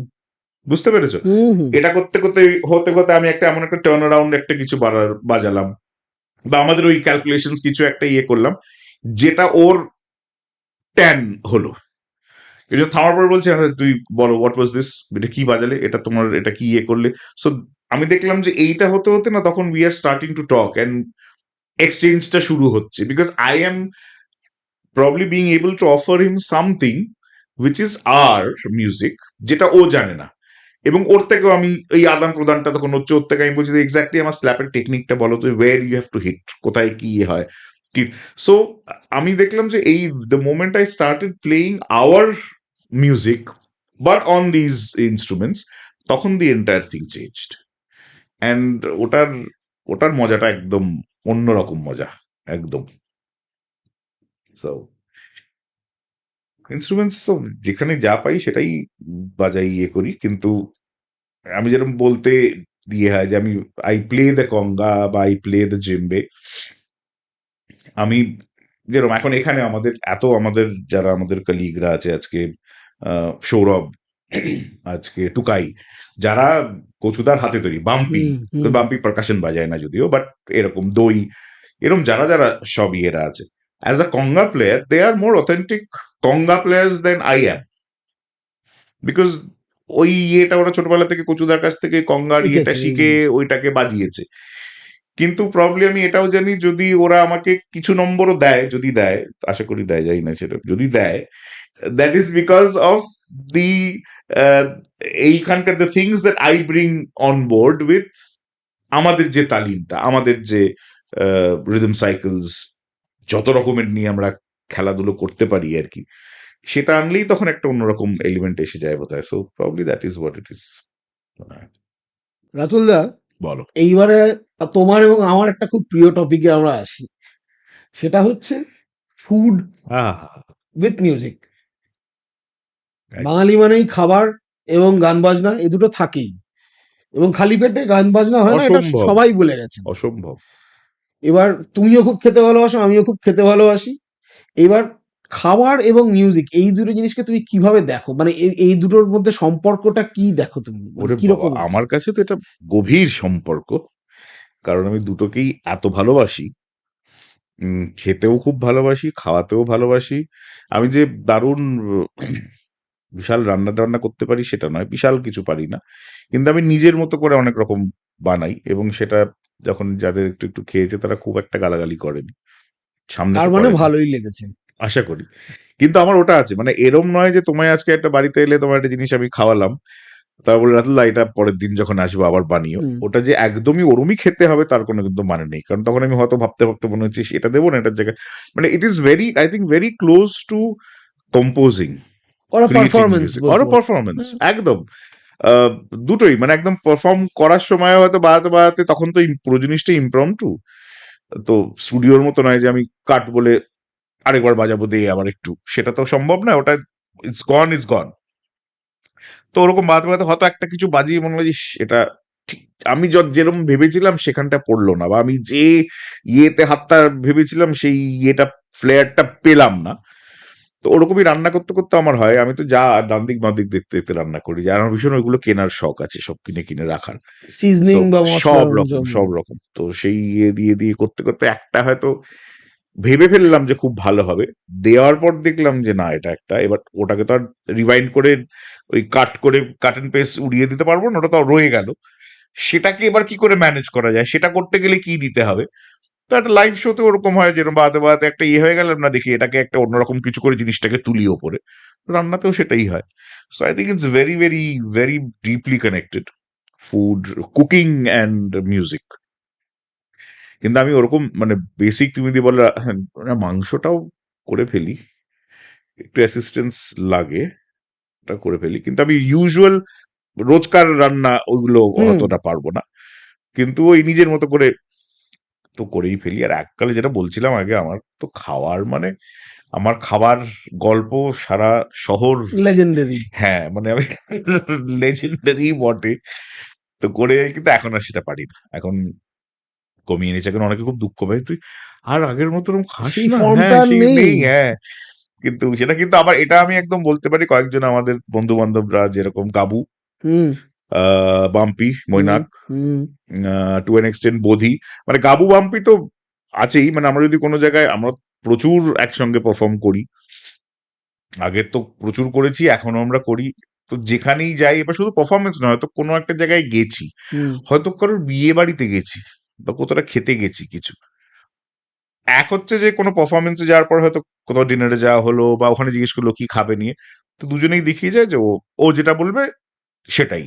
[SPEAKER 1] বুঝতে পেরেছো?
[SPEAKER 2] হুম। হুম।
[SPEAKER 1] এটা করতে করতে হতে হতে আমি একটা এমন একটা টার্ন অ্যারাউন্ড একটা কিছু বাজালাম, বা আমাদের ওই ক্যালকুলেশন কিছু একটা করলাম, যেটা ওর 10 হলো। এই জন্য থামার পর বলছে, "আরে তুই বলো হোয়াট ওয়াজ দিস, এটা কি বাজালে, এটা তোমার এটা কি করলে?" সো আমি দেখলাম যে এইটা হতে হতে না, তখন we are starting to talk and এক্সচেঞ্জটা শুরু হচ্ছে, because I am probably being able to offer him something which is our music, যেটা ও জানে না। এবং ওর থেকেও আমি এই আদান প্রদানটা তখন হচ্ছে, ওর থেকে আমি বলছি যে এক্স্যাক্টলি আমার স্ল্যাপের টেকনিকটা বলো তো, where you have to hit, কোথায় কি হয় কি। সো আমি দেখলাম যে এই the moment I started playing our music but on these instruments, তখন the entire thing changed. And ওটার ওটার মজাটা একদম অন্যরকম মজা, একদম। সো ইনস্ট্রুমেন্টস তো যেখানে যা পাই সেটাই বাজাই করি, কিন্তু আমি যেরকম বলতে হয় যে আমি আই প্লে দ্য কঙ্গা বা আই প্লে দ্য জেম্বে। আমি যেরকম এখন এখানে আমাদের যারা আমাদের কলিগরা আছে আজকে, সৌরভ, আজকে টুকাই, যারা কচুদার হাতে তৈরি, বাম্পি,
[SPEAKER 2] হুম। হুম।
[SPEAKER 1] বাম্পি পারকাশন বাজায় না যদিও, বাট এরকম দই, এরকম যারা যারা সব ইয়েরা আছে, as a conga player they are more authentic conga players than I am, because ওই ওরা ছোটবেলা থেকে কচুদার কাছ থেকে কঙ্গার
[SPEAKER 2] শিখেছে এই
[SPEAKER 1] শিখে
[SPEAKER 2] জিনিসটা।
[SPEAKER 1] ওইটাকে বাজিয়েছে। কিন্তু প্রবলি আমি এটাও জানি, যদি ওরা আমাকে কিছু নম্বরও দেয়, যদি দেয়, আশা করি দেয়, যাই না সেটা, যদি দেয়, that is because of the এইখানকার the things that I bring on board with আমাদের যে তালিমটা, আমাদের যে রিদম সাইকেলস, যত রকমের নিয়ে আমরা খেলাধুলো করতে পারি আর কি, সেটা আনলেই তখন একটা অন্যরকম এলিমেন্ট এসে যায় বোধ হয়। So probably that is what it is.
[SPEAKER 2] Ratul দা,
[SPEAKER 1] বলো।
[SPEAKER 2] এইবারে তোমার এবং আমার একটা খুব প্রিয় টপিকে আমরা আসি, সেটা হচ্ছে ফুড
[SPEAKER 1] আহ
[SPEAKER 2] উইথ মিউজিক।
[SPEAKER 1] একদম
[SPEAKER 2] বাঙালি মানেই খাবার এবং গান বাজনা, এ দুটো থাকেই, এবং খালি পেটে গান বাজনা হয় না, এটা
[SPEAKER 1] অসম্ভব,
[SPEAKER 2] সবাই বলে গেছে।
[SPEAKER 1] অসম্ভব।
[SPEAKER 2] এবার তুমিও খুব খেতে ভালোবাসো, আমিও খুব খেতে ভালোবাসি। এবার খাবার এবং মিউজিক এই দুটো জিনিসকে তুমি কিভাবে দেখো, মানে এই দুটোর মধ্যে সম্পর্কটা কি দেখো তুমি, মানে
[SPEAKER 1] ওরে বাবা,
[SPEAKER 2] কিরকম আছে?
[SPEAKER 1] আমার কাছে তো এটা গভীর সম্পর্ক, কারণ আমি দুটোকেই এত ভালোবাসি। খেতেও খুব ভালোবাসি, খাওয়াতেও ভালোবাসি। আমি যে দারুণ বিশাল রান্না টান্না করতে পারি সেটা নয়, বিশাল কিছু পারি না, কিন্তু আমি নিজের মতো করে অনেক রকম বানাই, এবং সেটা যখন যাদের একটু একটু খেয়েছে তারা খুব একটা গালাগালি করেনি, সামনে
[SPEAKER 2] তার
[SPEAKER 1] তো
[SPEAKER 2] মানে
[SPEAKER 1] করেনি,
[SPEAKER 2] ভালোই লেগেছে।
[SPEAKER 1] আশা করি। কিন্তু আমার ওটা আছে, মানে এরম নয় যে তোমায় আজকে একটা বাড়িতে এলে তোমার একটা জিনিস আমি খাওয়ালাম, তারপরে রাতুল্লাহ এটা পরের দিন যখন আসবো আবার বানিও,
[SPEAKER 2] হুম।
[SPEAKER 1] ওটা যে একদমই ওরমই খেতে হবে তার কোনো কিন্তু মানে নেই, কারণ তখন আমি হয়তো ভাবতে ভাবতে মনে হচ্ছে এটা দেবো না এটার জায়গায়, মানে it is very, I think very close two composing,
[SPEAKER 2] ওরা
[SPEAKER 1] ক্রিয়েটিং
[SPEAKER 2] পারফরমেন্স
[SPEAKER 1] মিউজিক অর
[SPEAKER 2] বলবো।
[SPEAKER 1] পারফরমেন্স,
[SPEAKER 2] হুম।
[SPEAKER 1] একদম। দুটোই, মানে একদম পারফর্ম করার সময় হয়তো বাড়াতে বাড়াতে তখন তো পুরো জিনিসটা ইমপ্রম্পটু, তো স্টুডিওর মতো নয় যে আমি কাট বলে আরেকবার বাজাবো দিয়ে আবার একটু, সেটা তো সম্ভব না, ওটা ইটস গন, ইটস গন। তো ওরকম বাজাতে বাজাতে হয়তো একটা কিছু বাজিয়ে মনে হয়, ইস, এটা ঠিক আমি যেরকম ভেবেছিলাম সেখানটা পড়লো না, বা আমি যে ইয়েতে হাতটা ভেবেছিলাম সেই ইয়েটা ফ্লেয়ারটা পেলাম না। তো ওরকমই রান্না করতে করতে আমার হয়, আমি তো যা ডান দিক বাঁ দিক দেখতে দেখতে রান্না করি, যে আমার ভীষণ ওইগুলো কেনার শখ আছে, সব কিনে কিনে রাখার।
[SPEAKER 2] সিজনিং
[SPEAKER 1] সো
[SPEAKER 2] বা মশলার
[SPEAKER 1] সব রকম
[SPEAKER 2] জন্য।
[SPEAKER 1] সব রকম তো সেই ইয়ে দিয়ে দিয়ে করতে করতে একটা হয়তো ভেবে ফেললাম যে খুব ভালো হবে, দেওয়ার পর দেখলাম যে না, এটা একটা, এবার ওটাকে তো আর রিভাইন্ড করে ওই কাট এন্ড পেস্ট উড়িয়ে দিতে পারবো না, ওটা তো রয়ে গেল। সেটাকে এবার কি করে ম্যানেজ করা যায়, সেটা করতে গেলে কি দিতে হবে। তো একটা লাইভ শোতে ওরকম হয়, যেরকম বাদে বাদে একটা ইয়ে হয়ে গেল না, দেখি এটাকে একটা অন্যরকম কিছু করে জিনিসটাকে তুলি ওপরে। রান্নাতেও সেটাই হয়। So I think it's very very very deeply connected, food, cooking and music. কিন্তু আমি ওরকম মানে বেসিক তুমি দিয়ে বলে মাংসটাও করে ফেলি, একটু অ্যাসিস্ট্যান্স লাগে, ওটা করে ফেলি, কিন্তু আমি ইউজুয়াল রোজকার রান্না ওইগুলো
[SPEAKER 2] হুম।
[SPEAKER 1] অতটা পারবো না। কিন্তু ওই নিজের মতো করে তো করেই ফেলি। আর এককালে যেটা বলছিলাম আগে, আমার তো খাওয়ার মানে আমার খাবার গল্প সারা শহর,
[SPEAKER 2] লেজেন্ডারি।
[SPEAKER 1] হ্যাঁ মানে আমি লেজেন্ডারি বটে। তো করে, কিন্তু এখন আর সেটা পারি না, এখন কমিয়ে নিয়েছে। এখন অনেকে খুব দুঃখ পায়, তুই আর আগের মতো ওরকম খাস
[SPEAKER 2] সেই
[SPEAKER 1] না,
[SPEAKER 2] ফর্মটা
[SPEAKER 1] হ্যাঁ
[SPEAKER 2] আর
[SPEAKER 1] সেই
[SPEAKER 2] নেই।
[SPEAKER 1] নেই, হ্যাঁ। কিন্তু সেটা কিন্তু আবার এটা আমি একদম বলতে পারি, কয়েকজন আমাদের বন্ধু বান্ধবরা যেরকম গাবু,
[SPEAKER 2] হুম
[SPEAKER 1] বাম্পি,
[SPEAKER 2] হুম
[SPEAKER 1] মৈনাক,
[SPEAKER 2] হুম
[SPEAKER 1] টু এন এক্সটেন্ট বোধি, মানে গাবু বাম্পি তো আছেই। মানে আমরা যদি কোনো জায়গায়, আমরা প্রচুর একসঙ্গে পারফর্ম করি, আগে তো প্রচুর করেছি, এখনো আমরা করি। তো যেখানেই যাই, এবার শুধু পারফরমেন্স নয়, হয়তো কোনো একটা জায়গায় গেছি,
[SPEAKER 2] হুম
[SPEAKER 1] হয়তো কারোর বিয়ে বাড়িতে গেছি, বা কোথাও খেতে গেছি কিছু। এক হচ্ছে যে কোনো পারফরমেন্সে যাওয়ার পর হয়তো কোথাও ডিনারে যাওয়া হলো, বা ওখানে জিজ্ঞেস করলো কি খাবে নিয়ে, তো দুজনেই দেখিয়ে যায় যে ও ও যেটা বলবে সেটাই।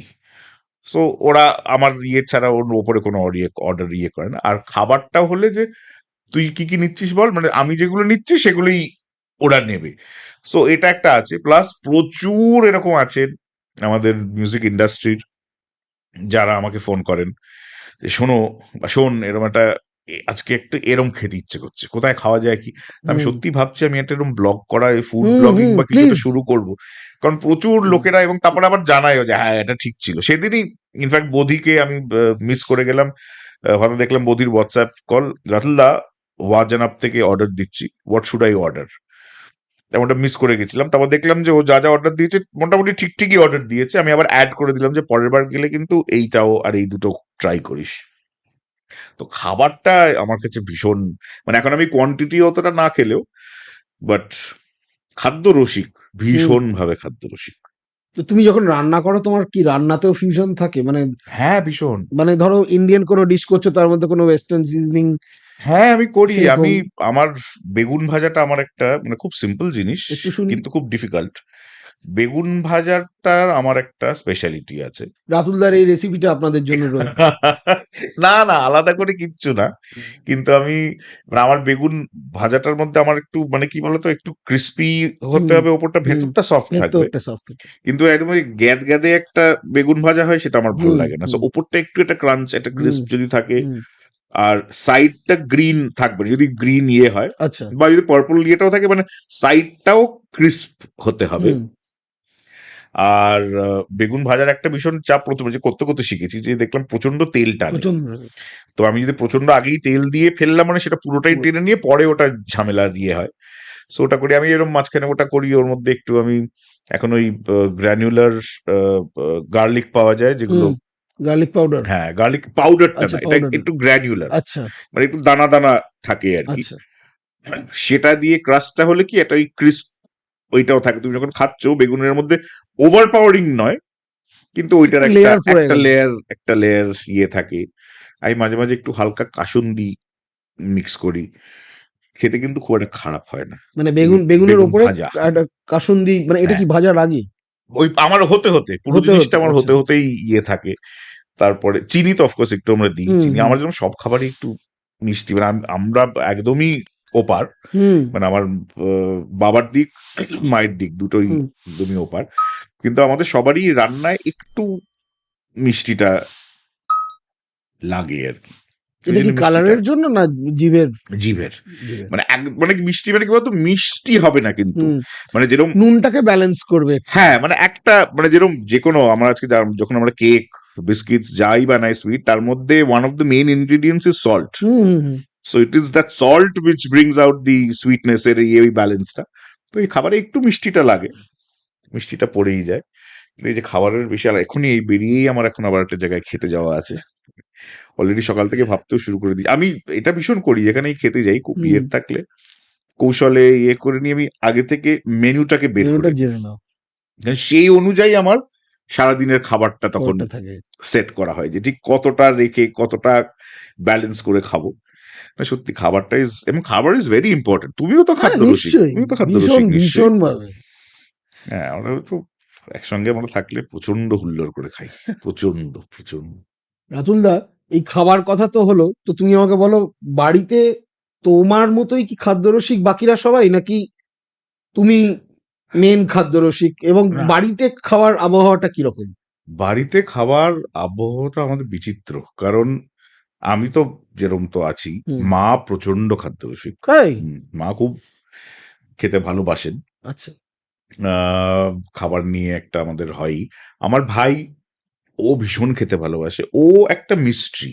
[SPEAKER 1] সো ওরা আমার ইয়ে ছাড়া ওর ওপরে কোনো অর্ডার ইয়ে করে না। আর খাবারটা হলে যে তুই কি কি নিচ্ছিস বল, মানে আমি যেগুলো নিচ্ছি সেগুলোই ওরা নেবে। সো এটা একটা আছে, প্লাস প্রচুর এরকম আছে আমাদের মিউজিক ইন্ডাস্ট্রির, যারা আমাকে ফোন করেন যে শোনো বা শোন, এরকম একটা আজকে একটু এরম খেতে ইচ্ছে করছে, কোথায় খাওয়া যায় কি। তা আমি
[SPEAKER 2] হুম
[SPEAKER 1] সত্যি ভাবছি আমি একটা এরকম ব্লগ করা, ফুড
[SPEAKER 2] হুম
[SPEAKER 1] ব্লগিং
[SPEAKER 2] হুম
[SPEAKER 1] বা কিছু একটা
[SPEAKER 2] প্লিজ।
[SPEAKER 1] শুরু করব। কারণ প্রচুর লোকেরা, এবং তারপরে আবার জানায়ও যে হ্যাঁ এটা ঠিক ছিল। সেদিনই ইনফ্যাক্ট বোধিকে আমি মিস করে গেলাম। হয়তো দেখলাম বোধির হোয়াটসঅ্যাপ কল, রাতুলদা ওয়াজান আপ থেকে অর্ডার দিচ্ছি, হোয়াট শুড আই অর্ডার। তেমনটা মিস করে গেছিলাম। তারপর দেখলাম যে ও যা যা অর্ডার দিয়েছে মোটামুটি ঠিক ঠিকই অর্ডার দিয়েছে। আমি আবার অ্যাড করে দিলাম যে পরের বার গেলে কিন্তু এইটাও আর এই দুটো ট্রাই করিস। তো খাবারটা আমার কাছে ভীষণ, মানে এখন আমি কোয়ান্টিটি অতটা না খেলেও, বাট খাদ্য রসিক,
[SPEAKER 2] হুম
[SPEAKER 1] ভীষণ ভাবে খাদ্য রসিক।
[SPEAKER 2] তো তুমি যখন রান্না করো তোমার কি রান্নাতেও ফিউশন থাকে মানে?
[SPEAKER 1] হ্যাঁ ভীষণ।
[SPEAKER 2] মানে ধরো ইন্ডিয়ান কোনো ডিশ করছো, তার মধ্যে কোনো ওয়েস্টার্ন সিজনিং
[SPEAKER 1] হ্যাঁ আমি করি।
[SPEAKER 2] সেরকম?
[SPEAKER 1] আমি আমার বেগুন ভাজাটা আমার একটা মানে খুব সিম্পল জিনিস,
[SPEAKER 2] একটু শুনি।
[SPEAKER 1] কিন্তু খুব ডিফিকাল্ট। বেগুন ভাজাটার আমার একটা স্পেশালিটি আছে।
[SPEAKER 2] রাতুলদার এই রেসিপিটা আপনাদের জন্য রইল।
[SPEAKER 1] না না, আলাদা করে কিচ্ছু না। কিন্তু আমি মানে আমার বেগুন ভাজাটার মধ্যে আমার একটু মানে কি বলতো, একটু ক্রিস্পি হতে
[SPEAKER 2] হুম
[SPEAKER 1] হবে, ওপরটা
[SPEAKER 2] হুম
[SPEAKER 1] ভেতরটা সফট থাকবে।
[SPEAKER 2] ভেতরটা সফট।
[SPEAKER 1] কিন্তু একদম ওই গ্যাদ গ্যাদে একটা বেগুন ভাজা হয়, সেটা আমার ভালো
[SPEAKER 2] হুম
[SPEAKER 1] লাগে না। সো
[SPEAKER 2] হুম
[SPEAKER 1] ওপরটা একটু একটা ক্রাঞ্চ, একটা
[SPEAKER 2] হুম
[SPEAKER 1] ক্রিস্প যদি থাকে,
[SPEAKER 2] হুম
[SPEAKER 1] আর সাইডটা গ্রিন থাকবে, যদি গ্রিন ইয়ে হয়,
[SPEAKER 2] আচ্ছা।
[SPEAKER 1] বা যদি পার্পল ইয়েটাও থাকে, মানে সাইডটাও ক্রিস্প হতে হবে।
[SPEAKER 2] হুম
[SPEAKER 1] আর বেগুন ভাজার একটা ভীষণ চাপ প্রথমে যে করতে করতে শিখেছি, যে দেখলাম প্রচন্ড তেল টানে।
[SPEAKER 2] প্রচন্ড।
[SPEAKER 1] তো আমি যদি প্রচন্ড আগেই তেল দিয়ে ফেললাম, মানে সেটা পুরোটাই টেনে নিয়ে পরে ওটা ঝামেলার ইয়ে হয়। সো ওটা করি আমি, এরকম মাঝখানে ওটা করি। ওর মধ্যে একটু আমি এখন ওই গ্র্যানুলার গার্লিক পাওয়া যায়, যেগুলো,
[SPEAKER 2] হুম গার্লিক পাউডার।
[SPEAKER 1] হ্যাঁ গার্লিক পাউডারটা
[SPEAKER 2] আচ্ছা
[SPEAKER 1] না, এটা
[SPEAKER 2] পাউডার।
[SPEAKER 1] একটু গ্র্যানুলার,
[SPEAKER 2] আচ্ছা
[SPEAKER 1] মানে একটু দানা দানা থাকে আর কি।
[SPEAKER 2] আচ্ছা।
[SPEAKER 1] সেটা দিয়ে ক্রাশটা হলে কি একটা ওই ক্রিস্প ওইটাও থাকে, তুমি যখন খাচ্ছ বেগুনের মধ্যে ওভার পাওয়ারিং নয়, কিন্তু ওইটার
[SPEAKER 2] একটু
[SPEAKER 1] একটা
[SPEAKER 2] লেয়ার পড়ে
[SPEAKER 1] একটা
[SPEAKER 2] গেল।
[SPEAKER 1] লেয়ার একটা লেয়ার ইয়ে থাকে। আমি মাঝে মাঝে একটু হালকা কাসুন্দি মিক্স করি, খেতে কিন্তু খুব একটা খারাপ হয় না।
[SPEAKER 2] মানে
[SPEAKER 1] এই
[SPEAKER 2] বেগুনের
[SPEAKER 1] বেগুন
[SPEAKER 2] ওপরে
[SPEAKER 1] ভাজা,
[SPEAKER 2] একটা কাসুন্দি, মানে এটা
[SPEAKER 1] হ্যাঁ
[SPEAKER 2] কি ভাজার আগে?
[SPEAKER 1] ওই আমার হতে হতে পুরো
[SPEAKER 2] হতে
[SPEAKER 1] জিনিসটা
[SPEAKER 2] হতে
[SPEAKER 1] আমার
[SPEAKER 2] আচ্ছা।
[SPEAKER 1] হতে হতেই ইয়ে থাকে। তারপরে চিনি তো অফকোর্স একটু আমরা দিই,
[SPEAKER 2] হুম
[SPEAKER 1] চিনি
[SPEAKER 2] হুম
[SPEAKER 1] আমার যেরকম সব খাবারই একটু মিষ্টি, মানে আমরা একদমই ওপার,
[SPEAKER 2] হুম
[SPEAKER 1] মানে আমার বাবার দিক মায়ের দিক দুটোই
[SPEAKER 2] হুম।
[SPEAKER 1] একদমই ওপার। কিন্তু আমাদের সবারই রান্নায় একটু মিষ্টিটা লাগে আর কি। ওই
[SPEAKER 2] এটা
[SPEAKER 1] জন্য
[SPEAKER 2] কি
[SPEAKER 1] মিষ্টিটা
[SPEAKER 2] কালারের জন্য না জিভের?
[SPEAKER 1] জিভের,
[SPEAKER 2] জিভের।
[SPEAKER 1] মানে মানে কি মিষ্টি, মানে কি বলতো, মিষ্টি হবে না কিন্তু,
[SPEAKER 2] হুম
[SPEAKER 1] মানে যেরকম,
[SPEAKER 2] নুনটাকে ব্যালেন্স করবে একটু।
[SPEAKER 1] হ্যাঁ মানে একটা মানে যেরকম যে কোনো আমরা আজকে যখন আমরা কেক বিস্কিটস যাই বানায় সুইট, তার মধ্যে one of the main ingredients is salt.
[SPEAKER 2] Hmm hmm hmm.
[SPEAKER 1] So it is that salt which brings out the sweetness এর এই ব্যালেন্সটা। তো এই খাবারে একটু মিষ্টিটা লাগে, মিষ্টিটা পড়েই যায়। কিন্তু এই যে খাবারের বেশি, আর এখনই এই বেরিয়েই আমার এখন আবার একটা জায়গায় খেতে যাওয়া আছে। অলরেডি সকাল থেকে ভাবতেও শুরু করে দিই। আমি এটা ভীষণ করি, যেখানেই খেতে যাই
[SPEAKER 2] হুম।
[SPEAKER 1] বিয়ের থাকলে কৌশলে ইয়ে করে নিয়ে আমি আগে থেকে মেনুটাকে বের করে
[SPEAKER 2] মেনুটা
[SPEAKER 1] নিই।
[SPEAKER 2] জেনে নাও।
[SPEAKER 1] কারণ সেই অনুযায়ী আমার সারাদিনের খাবারটা তখন
[SPEAKER 2] খাবারটা থাকে।
[SPEAKER 1] সেট করা হয়, যে ঠিক কতটা রেখে কতটা ব্যালেন্স করে খাবো। না সত্যি খাবারটা ইজ, এবং খাবার ইজ ভেরি ইম্পর্টেন্ট। তুমিও তো
[SPEAKER 2] হ্যাঁ,
[SPEAKER 1] খাদ্য রসিক,
[SPEAKER 2] নিশ্চয়ই।
[SPEAKER 1] তুমিও তো খাদ্য
[SPEAKER 2] ভীষণ,
[SPEAKER 1] রসিক নিশ্চয়ই।
[SPEAKER 2] ভীষণভাবে।
[SPEAKER 1] হ্যাঁ, আমরা তো একসঙ্গে আমরা থাকলে প্রচন্ড হুল্লোড় করে খাই, প্রচন্ড প্রচন্ড।
[SPEAKER 2] রাতুলদা, এই খাবার কথা তো হলো, তো তুমি আমাকে বলো, বাড়িতে তোমার মতোই কি খাদ্যরসিক বাকিরা সবাই, নাকি তুমি মেন খাদ্যরসিক, এবং
[SPEAKER 1] না,
[SPEAKER 2] বাড়িতে খাওয়ার আবহাওয়াটা কিরকম?
[SPEAKER 1] বাড়িতে খাবার আবহাওয়াটা আমাদের বিচিত্র, কারণ আমি তো যেরকম তো আছি,
[SPEAKER 2] হুম।
[SPEAKER 1] মা প্রচন্ড খাদ্যরসিক।
[SPEAKER 2] তাই?
[SPEAKER 1] মা খুব খেতে ভালোবাসেন।
[SPEAKER 2] আচ্ছা।
[SPEAKER 1] খাবার নিয়ে একটা আমাদের হয়ই। আমার ভাই, ও ভীষণ খেতে ভালোবাসে। ও একটা মিস্ট্রি।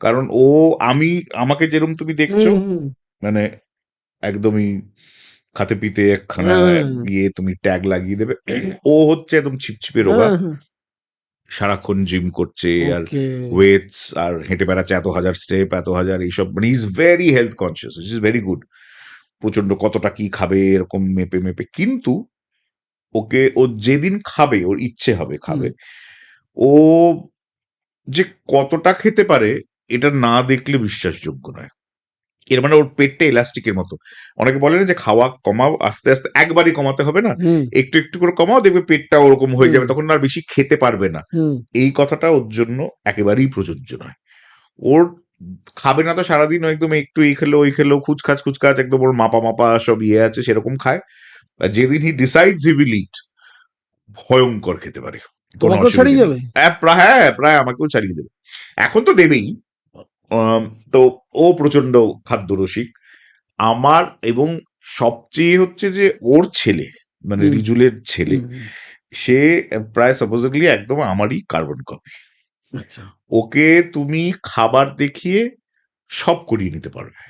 [SPEAKER 1] কারণ ও, আমি, আমাকে যেরকম তুমি দেখছো,
[SPEAKER 2] হুম হুম।
[SPEAKER 1] মানে একদমই খাতে পিতে একখানা
[SPEAKER 2] হ্যাঁ
[SPEAKER 1] ইয়ে তুমি ট্যাগ লাগিয়ে দেবে। ও হচ্ছে একদম ছিপছিপে রোগা।
[SPEAKER 2] হ্যাঁ হ্যাঁ।
[SPEAKER 1] সারাক্ষণ জিম করছে, আর
[SPEAKER 2] ওকে।
[SPEAKER 1] ওয়েটস, আর হেঁটে বেড়াচ্ছে এত হাজার স্টেপ, এত হাজার এইসব, মানে is very health conscious, is very good. প্রচন্ড কতটা কি খাবে এরকম মেপে মেপে, কিন্তু ওকে, ও যেদিন খাবে, ওর ইচ্ছে হবে
[SPEAKER 2] হুম
[SPEAKER 1] খাবে, ও যে কতটা খেতে পারে এটা না দেখলে বিশ্বাসযোগ্য নয়। এর মানে ওর পেটটা এলাস্টিকের মতো। অনেকে বলে না যে খাওয়া কমাও আস্তে আস্তে, একবারই কমাতে হবে না,
[SPEAKER 2] হুম
[SPEAKER 1] একটু একটু করে কমাও, দেখবে পেটটা ওরকম হয়ে
[SPEAKER 2] হুম
[SPEAKER 1] যাবে, তখন আর বেশি খেতে পারবে না।
[SPEAKER 2] হুম
[SPEAKER 1] এই কথাটা ওর জন্য একেবারেই প্রযোজ্য নয়। ওর খাবে না তো সারাদিন, ও একদম একটু এই খেলো ওই খেলো, খুচখাচ খুচখাচ, একদম ওর মাপা মাপা সব ইয়ে আছে, সেরকম খায়। আর যেদিন হি ডিসাইডস হি উইল ইট, ভয়ঙ্কর খেতে পারে, কোনো
[SPEAKER 2] তোমাকেও
[SPEAKER 1] অসুবিধে
[SPEAKER 2] ছাড়িয়ে
[SPEAKER 1] নেই।
[SPEAKER 2] যাবে?
[SPEAKER 1] হ্যাঁ, প্রায় আমাকেও ছাড়িয়ে দেবে। এখন তো দেবেই। তো ও প্রচন্ড খাদ্যরসিক। আমার, এবং সবচেয়ে হচ্ছে যে ওর ছেলে, মানে
[SPEAKER 2] হুম
[SPEAKER 1] রিজুলের ছেলে,
[SPEAKER 2] হুম হুম।
[SPEAKER 1] সে প্রায় সাপোজেবলি একদম আমারই কার্বন কপি।
[SPEAKER 2] আচ্ছা।
[SPEAKER 1] ওকে তুমি খাবার দেখিয়ে সব করিয়ে নিতে পারবে।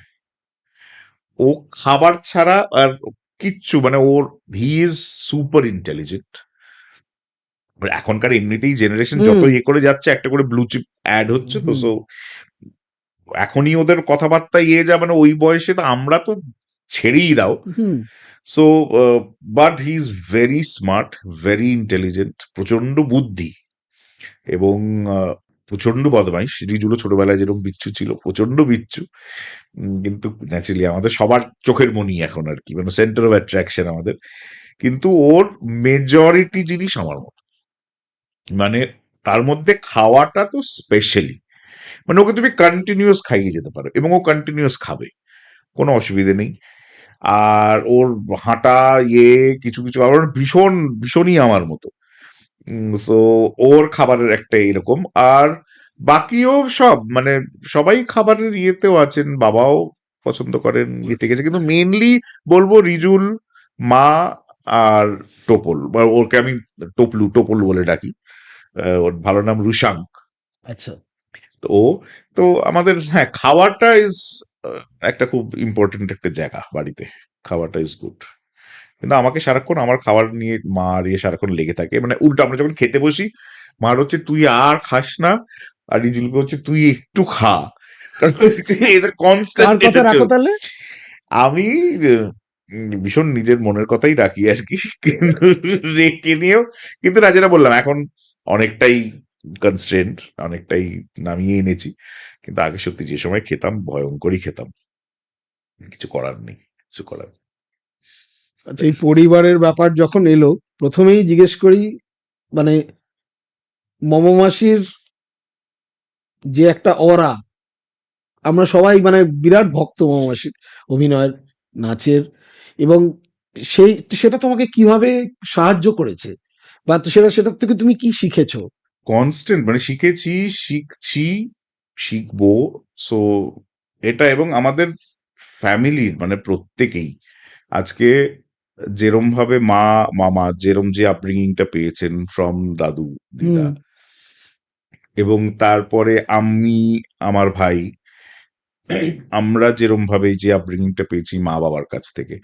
[SPEAKER 1] ও খাবার ছাড়া আর কিচ্ছু, মানে ওর, হি ইজ সুপার ইন্টেলিজেন্ট। এখনকার এমনিতেই জেনারেশন যত
[SPEAKER 2] হুম
[SPEAKER 1] ইয়ে করে যাচ্ছে, একটা করে ব্লু চিপ অ্যাড হচ্ছে, তো
[SPEAKER 2] হুম
[SPEAKER 1] সো এখনই ওদের কথাবার্তা ইয়ে যা, মানে ওই বয়সে তো আমরা তো ছেড়েই দাও।
[SPEAKER 2] Hmm.
[SPEAKER 1] So but he is very smart, very intelligent, প্রচন্ড বুদ্ধি, এবং প্রচন্ড বদমাইশ। রিজুরও ছোটবেলায় যেরকম বিচ্ছু ছিল, প্রচন্ড বিচ্ছু। কিন্তু ন্যাচারালি আমাদের সবার চোখের মণি এখন আর কি, মানে সেন্টার অফ অ্যাট্রাকশন আমাদের। কিন্তু ওর মেজরিটি জিনিস আমার মতো, মানে তার মধ্যে খাওয়াটা তো স্পেশালি, মানে ওকে তুমি কন্টিনিউয়াস খাইয়ে যেতে পারো, এবং ও কন্টিনিউয়াস খাবে, কোনো অসুবিধে নেই। আর ওর হাঁটা ইয়ে কিছু কিছু আবার ভীষণ ভীষণই আমার মতো। সো ওর খাবারের একটা এরকম। আর বাকিও সব, মানে সবাই খাবারের ইয়েতেও আছেন, বাবাও পছন্দ করেন, ইয়ে ঠিক আছে, কিন্তু মেনলি বলবো রিজুল, মা, আর টোপল, বা ওকে আমি টোপলু টোপল বলে ডাকি। ওর ভালো নাম রুশাঙ্ক।
[SPEAKER 2] আচ্ছা।
[SPEAKER 1] তো ও, তো আমাদের, হ্যাঁ, খাওয়াটা ইজ একটা খুব ইম্পর্টেন্ট একটা জায়গা বাড়িতে। খাওয়াটা ইজ গুড। কিন্তু আমাকে সারাক্ষণ আমার খাবার নিয়ে মা আর ইয়ে সারাক্ষণ লেগে থাকে, মানে উল্টো, আমরা যখন খেতে বসি, মার হচ্ছে তুই আর খাস না, আর রিজুলকে হচ্ছে তুই একটু খা। এটা
[SPEAKER 2] কার
[SPEAKER 1] কনস্ট্যান্ট,
[SPEAKER 2] কথা
[SPEAKER 1] এটা
[SPEAKER 2] রাখো তাহলে?
[SPEAKER 1] আমি ভীষণ নিজের মনের কথাই রাখি আর কি, কিন্তু রেখে নিয়েও, কিন্তু না, যেটা বললাম এখন অনেকটাই কনস্ট্রেন্ট, অনেকটাই নামিয়ে এনেছি। কিন্তু আগে সত্যি যে সময় খেতাম, ভয়ঙ্করই খেতাম, কিছু করার নেই, কিছু করার নেই।
[SPEAKER 2] আচ্ছা, এই পরিবারের ব্যাপার যখন এলো, প্রথমেই জিজ্ঞেস করি, মানে মম মাসির যে একটা অরা, আমরা সবাই মানে বিরাট ভক্ত মম মাসির অভিনয়ের, নাচের, এবং সেই সেটা তোমাকে কিভাবে সাহায্য করেছে, বা সেটা সেটার থেকে তুমি কি শিখেছো?
[SPEAKER 1] কনস্ট্যান্ট, মানে শিখেছি, শিখছি, শিখবো। সো এটা, এবং আমাদের ফ্যামিলির মানে প্রত্যেকেই আজকে যেরম ভাবে মা, মামা যেরম যে আপব্রিঙ্গিংটা পেয়েছেন ফ্রম দাদু,
[SPEAKER 2] হুম
[SPEAKER 1] দিদা, এবং তারপরে আমি, আমার ভাই, আমরা যেরম ভাবে যে আপব্রিঙ্গিংটা পেয়েছি মা বাবার কাছ থেকে,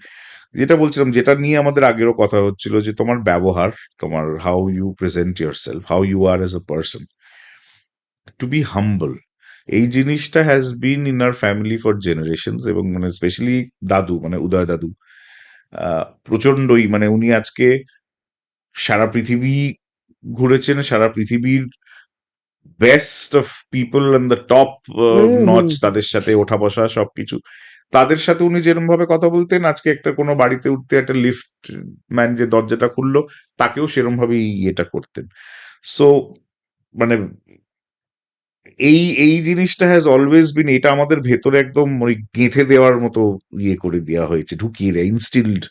[SPEAKER 1] যেটা বলছিলাম, যেটা নিয়ে আমাদের আগেরও কথা হচ্ছিল, যে তোমার ব্যবহার, তোমার how you present yourself, how you are as a person, to be humble, এই জিনিসটা has been in our family for generations. এবং মানে স্পেশালি দাদু, মানে উদয় দাদু, প্রচন্ডই, মানে উনি আজকে সারা পৃথিবী ঘুরেছেন, সারা পৃথিবীর best of people and the top
[SPEAKER 2] hmm
[SPEAKER 1] notch,
[SPEAKER 2] hmm
[SPEAKER 1] তাদের সাথে ওঠা বসা সবকিছু, তাদের সাথে উনি যেরকম ভাবে কথা বলতেন, আজকে একটা কোনো বাড়িতে উঠতে একটা লিফট ম্যান যে দরজাটা খুললো, তাকেও সেরকম ভাবেই ইয়েটা করতেন। সো মানে এই জিনিসটা হ্যাজ অলওয়েজ বিন, এটা আমাদের ভেতরে একদম ওই গেঁথে দেওয়ার মতো ইয়ে করে দেওয়া হয়েছে, ঢুকিয়ে দেয়, ইনস্টিলড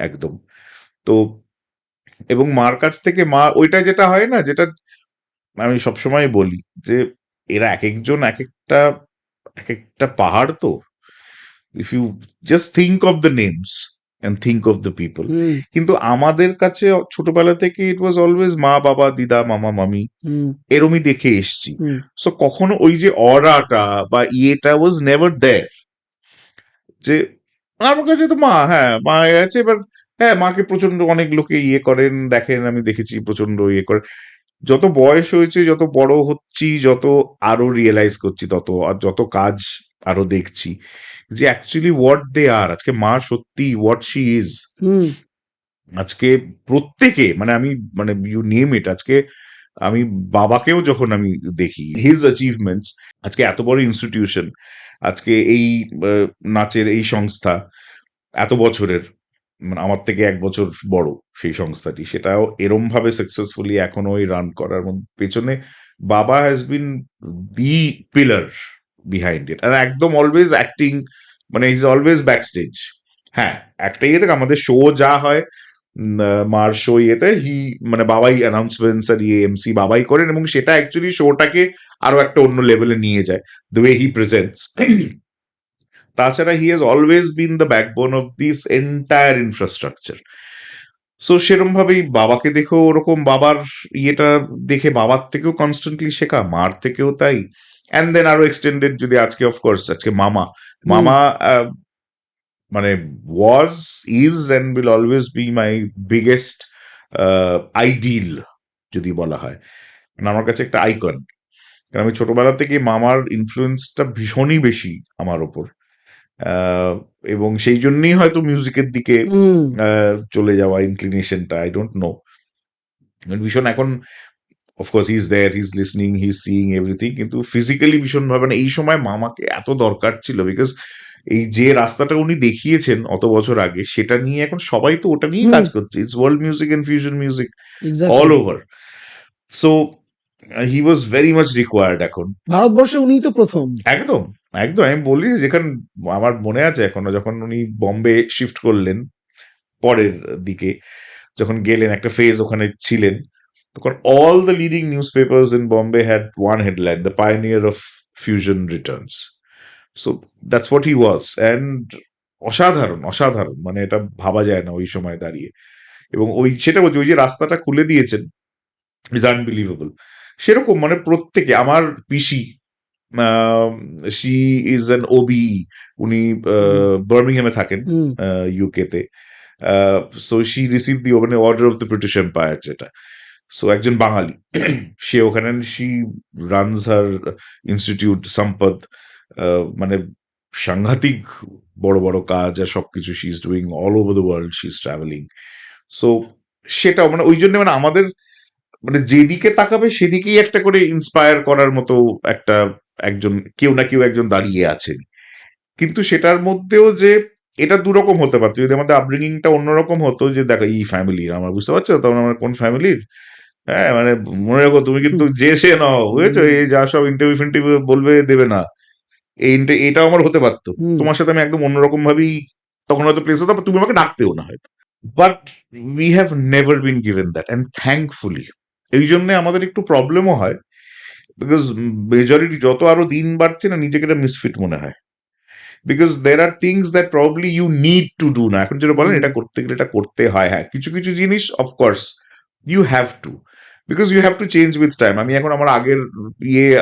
[SPEAKER 1] একদম। তো এবং মার কাছ থেকে, মা ওইটা যেটা হয় না, যেটা আমি সবসময় বলি, যে এরা এক একজন এক একটা পাহাড়। তো if you just think of the names and think of the people,
[SPEAKER 2] hmm
[SPEAKER 1] কিন্তু আমাদের কাছে ছোটবেলা থেকে ইট ওয়াজ অলওয়েজ মা বাবা দিদা মামা মামি,
[SPEAKER 2] হুম
[SPEAKER 1] এরমই দেখে এসছি।
[SPEAKER 2] হুম
[SPEAKER 1] সো কখনো ওই যে অরাটা বা ইয়েটা ওয়াজ নেভার দেয়ার, যে আমার কাছে তো মা, হ্যাঁ মা আছে, এবার হ্যাঁ মাকে প্রচন্ড অনেক লোকে ইয়ে করেন, দেখেন, আমি দেখেছি প্রচন্ড ইয়ে করে। যত বয়স হয়েছে, যত বড় হচ্ছি, যত আরো রিয়েলাইজ করছি, তত আর যত কাজ আরো দেখছি, যে অ্যাকচুয়ালি হোয়াট দে আর, আজকে মা সত্যি হোয়াট শি ইজ।
[SPEAKER 2] হুম
[SPEAKER 1] আজকে প্রত্যেকে, মানে আমি, মানে ইউ নেম ইট, আজকে আমি বাবাকেও যখন আমি দেখি হিজ অ্যাচিভমেন্টস, আজকে এত বড় ইনস্টিটিউশন, আজকে এই নাচের এই সংস্থা, এত বছরের, মানে আমার থেকে 1 বছর বড় সেই সংস্থাটি, সেটাও এরম ভাবে সাকসেসফুলি এখনো ওই রান করার পেছনে বাবা has been the pillar behind it, আর একদম অলওয়েজ অ্যাক্টিং, মানে ইজ অলওয়েজ ব্যাক স্টেজ। হ্যাঁ, একটা ইয়ে থেকে আমাদের শো যা হয়, মার শো ইয়েতে মানে বাবাই অ্যানাউন্সমেন্টস আর ইয়ে এমসি বাবাই করেন, এবং সেটা অ্যাকচুয়ালি শোটাকে আরো একটা অন্য লেভেলে নিয়ে যায়, দ্য ওয়ে হি প্রেজেন্টস। তাছাড়া he has always been the backbone of this entire infrastructure. So সেরম ভাবেই বাবাকে দেখেও ওরকম, বাবার ইয়েটা দেখে বাবার থেকেও কনস্ট্যান্টলি শেখা, মার থেকেও তাই। অ্যান্ড দেন আরো এক্সটেন্ডেড যদি আজকে, অফকোর্স আজকে মামা,
[SPEAKER 2] হুম
[SPEAKER 1] মামা মানে was, is and will always be my biggest idol যদি বলা হয়, মানে আমার কাছে একটা আইকন। কারণ আমি ছোটবেলা থেকে মামার ইনফ্লুয়েন্সটা ভীষণই বেশি আমার ওপর, আহ, এবং সেই জন্যই হয়তো মিউজিকের দিকে
[SPEAKER 2] হুম
[SPEAKER 1] চলে যাওয়া ইনক্লিনেশনটা, আই ডোন্ট নো। ভীষণ এখন, of course he is there, he is listening, he is seeing everything, কিন্তু ফিজিক্যালি ভীষণ ভাবে না, এই সময় মামাকে এত দরকার ছিল, বিকজ এই যে রাস্তাটা উনি দেখিয়েছেন অত বছর আগে, সেটা নিয়ে এখন সবাই তো ওটা নিয়েই
[SPEAKER 2] হুম
[SPEAKER 1] কাজ করছে, it's world music and fusion music all
[SPEAKER 2] exactly
[SPEAKER 1] over. So he was very much required এখন।
[SPEAKER 2] ভারতবর্ষে উনিই তো প্রথম
[SPEAKER 1] একদম, একদম, আমি বলি যেখানে আমার মনে আছে এখনো, যখন উনি বম্বে শিফট করলেন পরের দিকে, যখন গেলেন একটা ফেজ ওখানে ছিলেন, তখন all the leading news papers in Bombay had one headline, the pioneer of fusion Returns. So that's what he was, and অসাধারণ, অসাধারণ, মানে এটা ভাবা যায় না ওই সময় দাঁড়িয়ে। এবং ওই সেটা বলছি, ওই যে রাস্তাটা খুলে দিয়েছেন, ইজ আনবিলিভেবল। সেরকম মানে প্রত্যেকে, আমার পিসি, শি ইজ অ্যান ওবি, উনি
[SPEAKER 2] হুম
[SPEAKER 1] বার্মিংহামে থাকেন,
[SPEAKER 2] হুম
[SPEAKER 1] ইউকে তে। সো শি রিসিভ দি মানে order of the British empire, যেটা, সো একজন বাঙালি, সে ওখানে, শি রানস হার ইনস্টিটিউট সম্পদ, মানে সাংঘাতিক বড় বড় কাজ আর সবকিছু, she is doing all over the world, she is travelling. So সেটাও মানে ওই জন্য, মানে আমাদের, মানে যেদিকে তাকাবে সেদিকেই একটা করে ইন্সপায়ার করার মতো একটা, একজন, কেউ না কেউ একজন দাঁড়িয়ে আছেন। কিন্তু সেটার মধ্যেও যে এটা দুরকম হতে পারতো, যদি আমাদের আপব্রিঙ্গিংটা অন্যরকম হতো, যে দেখো এই ফ্যামিলির, আমার বুঝতে পারছো তখন আমার কোন ফ্যামিলির, হ্যাঁ মানে মনে রাখো তুমি কিন্তু
[SPEAKER 2] হুম
[SPEAKER 1] যে সে নও, বুঝেছো,
[SPEAKER 2] হুম
[SPEAKER 1] এই যা সব ইন্টারভিউ ফিন্টারভিউ বলবে দেবে না, এটাও আমার হতে পারতো,
[SPEAKER 2] হুম
[SPEAKER 1] তোমার সাথে আমি একদম অন্যরকম ভাবেই তখন হয়তো প্লেস হতো, তুমি আমাকে ডাকতেও না হয়তো। But we have never been given that, and thankfully. এই জন্য আমাদের একটু প্রবলেমও হয়, বিকজ মেজরিটি যত আরো দিন বাড়ছে না, নিজেকে একটা মিসফিট মনে হয়, because there are things that probably you need to do না, এখন যেটা বলেন
[SPEAKER 2] হুম
[SPEAKER 1] এটা করতে গেলে এটা করতে হয়, হ্যাঁ কিছু কিছু জিনিস of course you have to, because you have to change with time. আমি এখন আমার আগের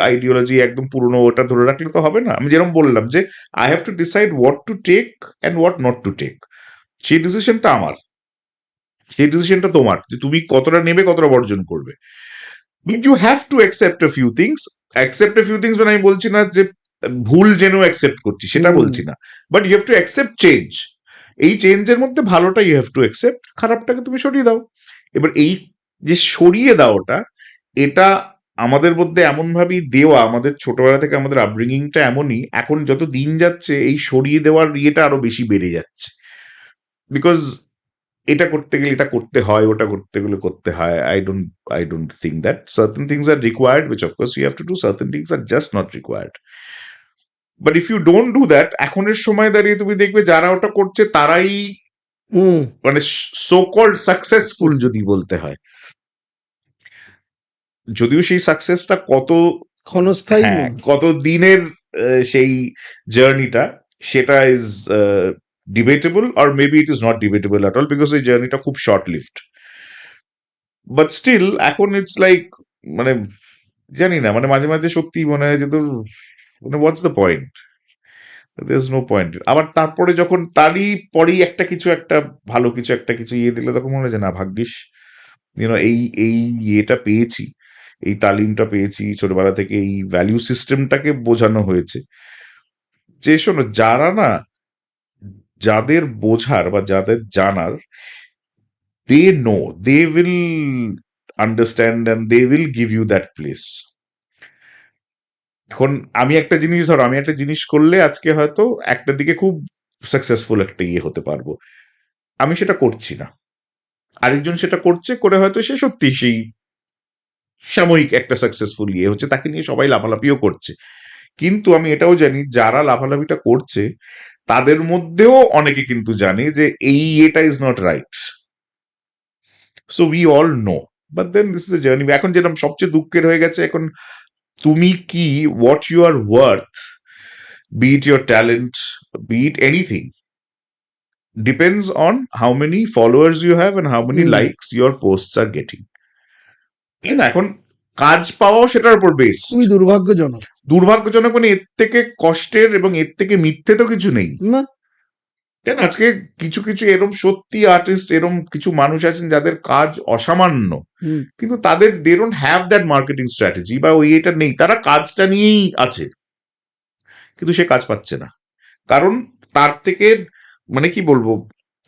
[SPEAKER 1] আইডিওলজি একদম পুরনো ওটা ধরে রাখলে তো হবে না। আমি যেরকম বললাম যে I have to decide what to take and what not to take. সেই ডিসিশনটা আমার, সেই ডিসিশনটা তোমার, যে তুমি কতটা নেবে, কতটা বর্জন করবে। But you have to accept a few things. Accept a few things মানে আমি বলছি না যে ভুল যেন অ্যাকসেপ্ট করছি, সেটা
[SPEAKER 2] হুম
[SPEAKER 1] বলছি না। But you have to accept change. এই চেঞ্জের মধ্যে ভালোটা ইউ হ্যাভ টু অ্যাকসেপ্ট, খারাপটাকে তুমি সরিয়ে দাও। এবার এই যে সরিয়ে দাওটা, এটা আমাদের মধ্যে এমন ভাবেই দেওয়া, আমাদের ছোটবেলা থেকে আমাদের আপব্রিঙ্গিংটা এমনই, এখন যত দিন যাচ্ছে এই সরিয়ে দেওয়ার ইয়েটা আরো বেশি বেড়ে যাচ্ছে। বিকজ এটা করতে গেলে এটা করতে হয়, ওটা করতে গেলে করতে হয়। I don't think that certain things are required, which of course you have to do. Certain things are just not required. But if you don't do that, এখনের সময় দাঁড়িয়ে তুমি দেখবে যারা ওটা করছে তারাই
[SPEAKER 2] হুম
[SPEAKER 1] মানে সো কল্ড সাকসেসফুল যদি বলতে হয়, যদিও সেই সাকসেসটা কত,
[SPEAKER 2] ক্ষণস্থায়ী
[SPEAKER 1] হ্যাঁ,
[SPEAKER 2] নয়।
[SPEAKER 1] কত দিনের সেই জার্নিটা, সেটা is debatable, or maybe it is not debatable at all, because এই জার্নিটা খুব শর্ট লিভড। বাট স্টিল এখন ইটস লাইক, মানে জানি না, মানে মাঝে মাঝে সত্যি মনে হয় যে তোর, মানে what's the point, there is no point. আবার তারপরে যখন তারই পরেই একটা কিছু, একটা ভালো কিছু, একটা কিছু ইয়ে দিলে, তখন মনে হয় যে না, ভাগ্যিস এই এই ইয়েটা পেয়েছি, এই তালিমটা পেয়েছি, ছোটবেলা থেকে এই ভ্যালু সিস্টেমটাকে বোঝানো হয়েছে। যে শোনো, যারা না, যাদের বোঝার বা যাদের জানার, they know, they will understand and they will give you that place. এখন আমি একটা জিনিস, ধরো আমি একটা জিনিস করলে আজকে হয়তো একটা দিকে খুব সাকসেসফুল একটা ইয়ে হতে পারবো, আমি সেটা করছি না, আরেকজন সেটা করছে, করে হয়তো সে সত্যি সেই সাময়িক একটা সাকসেসফুল ইয়ে হচ্ছে, তাকে নিয়ে সবাই লাফালাফিও করছে। কিন্তু আমি এটাও জানি যারা লাফালাফিটা করছে তাদের মধ্যেও অনেকে কিন্তু জানে যে এই এটা is not right. So we all know, but then this is a journey. এখন যেরকম সবচেয়ে দুঃখের হয়ে গেছে, এখন তুমি কি, what you are worth, be it your talent, be it anything, depends on how many followers you have and how many
[SPEAKER 2] hmm
[SPEAKER 1] likes your posts are getting. তাই না? এখন কাজ পাওয়াও সেটার উপর বেসড।
[SPEAKER 2] খুবই দুর্ভাগ্যজনক।
[SPEAKER 1] দুর্ভাগ্যজনক, মানে এর থেকে কষ্টের এবং এর থেকে মিথ্যে তো কিছু নেই।
[SPEAKER 2] না
[SPEAKER 1] কেন আজকে কিছু কিছু এরম সত্যি আর্টিস্ট, এরম কিছু মানুষ আছেন যাদের কাজ অসামান্য,
[SPEAKER 2] হুম
[SPEAKER 1] কিন্তু তাদের they don't have that marketing strategy, বা ওই এটা নেই, তারা কাজটা নিয়েই আছে, কিন্তু সে কাজ পাচ্ছে না। কারণ তার থেকে, মানে কি বলবো,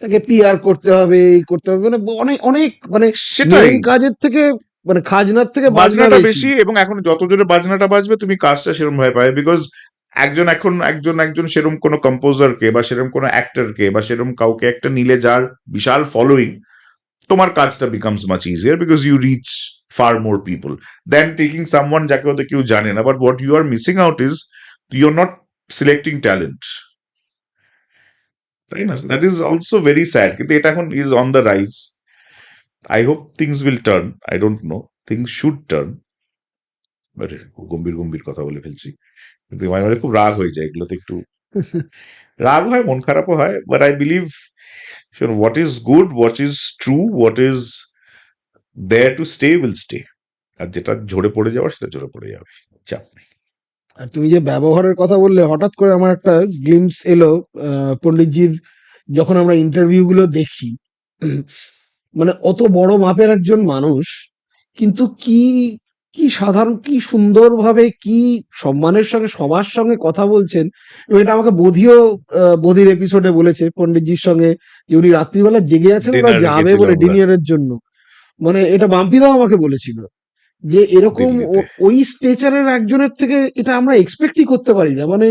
[SPEAKER 2] তাকে পিআর করতে হবে, এই করতে হবে, মানে অনেক অনেক মানে
[SPEAKER 1] সেটাই,
[SPEAKER 2] মেন কাজের থেকে মানে খাজনার থেকে বাজনা
[SPEAKER 1] বাজনাটা
[SPEAKER 2] বেশি।
[SPEAKER 1] বেশি, এবং এখন যত জোরে বাজনাটা বাজবে তুমি কাজটা সেরকম ভাবে পাবে। বিকজ একজন সেরকম কোনো কম্পোজারকে বা সেরকম কোনো অ্যাক্টরকে বা সেরকম কাউকে একটা নিলে যার বিশাল ফলোইং, তোমার কাজটা becomes much easier, because you reach far more people than taking someone যাকে হয়তো কেউ জানে না। But what you are missing out is you are not selecting talent, তাই না? That is also very sad, কিন্তু এটা এখন is on the rise. I hope things will turn, I don't know, things should turn. আরে খুব গম্ভীর গম্ভীর কথা বলে ফেলছি, কিন্তু মাঝে মাঝে খুব রাগ হয়ে যায় এগুলোতে, একটু রাগ হয়, মন খারাপও হয়। But I believe what is good, what is true, what is there to stay will stay. আর যেটা ঝরে পড়ে যাওয়ার সেটা ঝরে পড়ে যাবে, চাপ নেই।
[SPEAKER 2] আর তুমি যে ব্যবহারের কথা বললে, হঠাৎ করে আমার একটা গ্লিমস এলো পণ্ডিতজির, যখন আমরা ইন্টারভিউ গুলো দেখি, উম, মানে অত বড় মাপের একজন মানুষ, কিন্তু কি কি সাধারণ, কি সুন্দরভাবে, কি সম্মানের সঙ্গে সবার সঙ্গে কথা বলছেন। এবং এটা আমাকে বোধির এপিসোডে বলেছে পণ্ডিতজির সঙ্গে, যে উনি রাত্রিবেলা জেগে আছেন, ওরা
[SPEAKER 1] ডিনারে
[SPEAKER 2] যাবে
[SPEAKER 1] গেছিল
[SPEAKER 2] বলে
[SPEAKER 1] আমরা
[SPEAKER 2] ডিনারের জন্য। মানে এটা বাম্পিদাও আমাকে বলেছিল যে এরকম
[SPEAKER 1] দিল্লিতে।
[SPEAKER 2] ওই স্টেচারের একজনের থেকে এটা আমরা এক্সপেক্টই করতে পারি না। মানে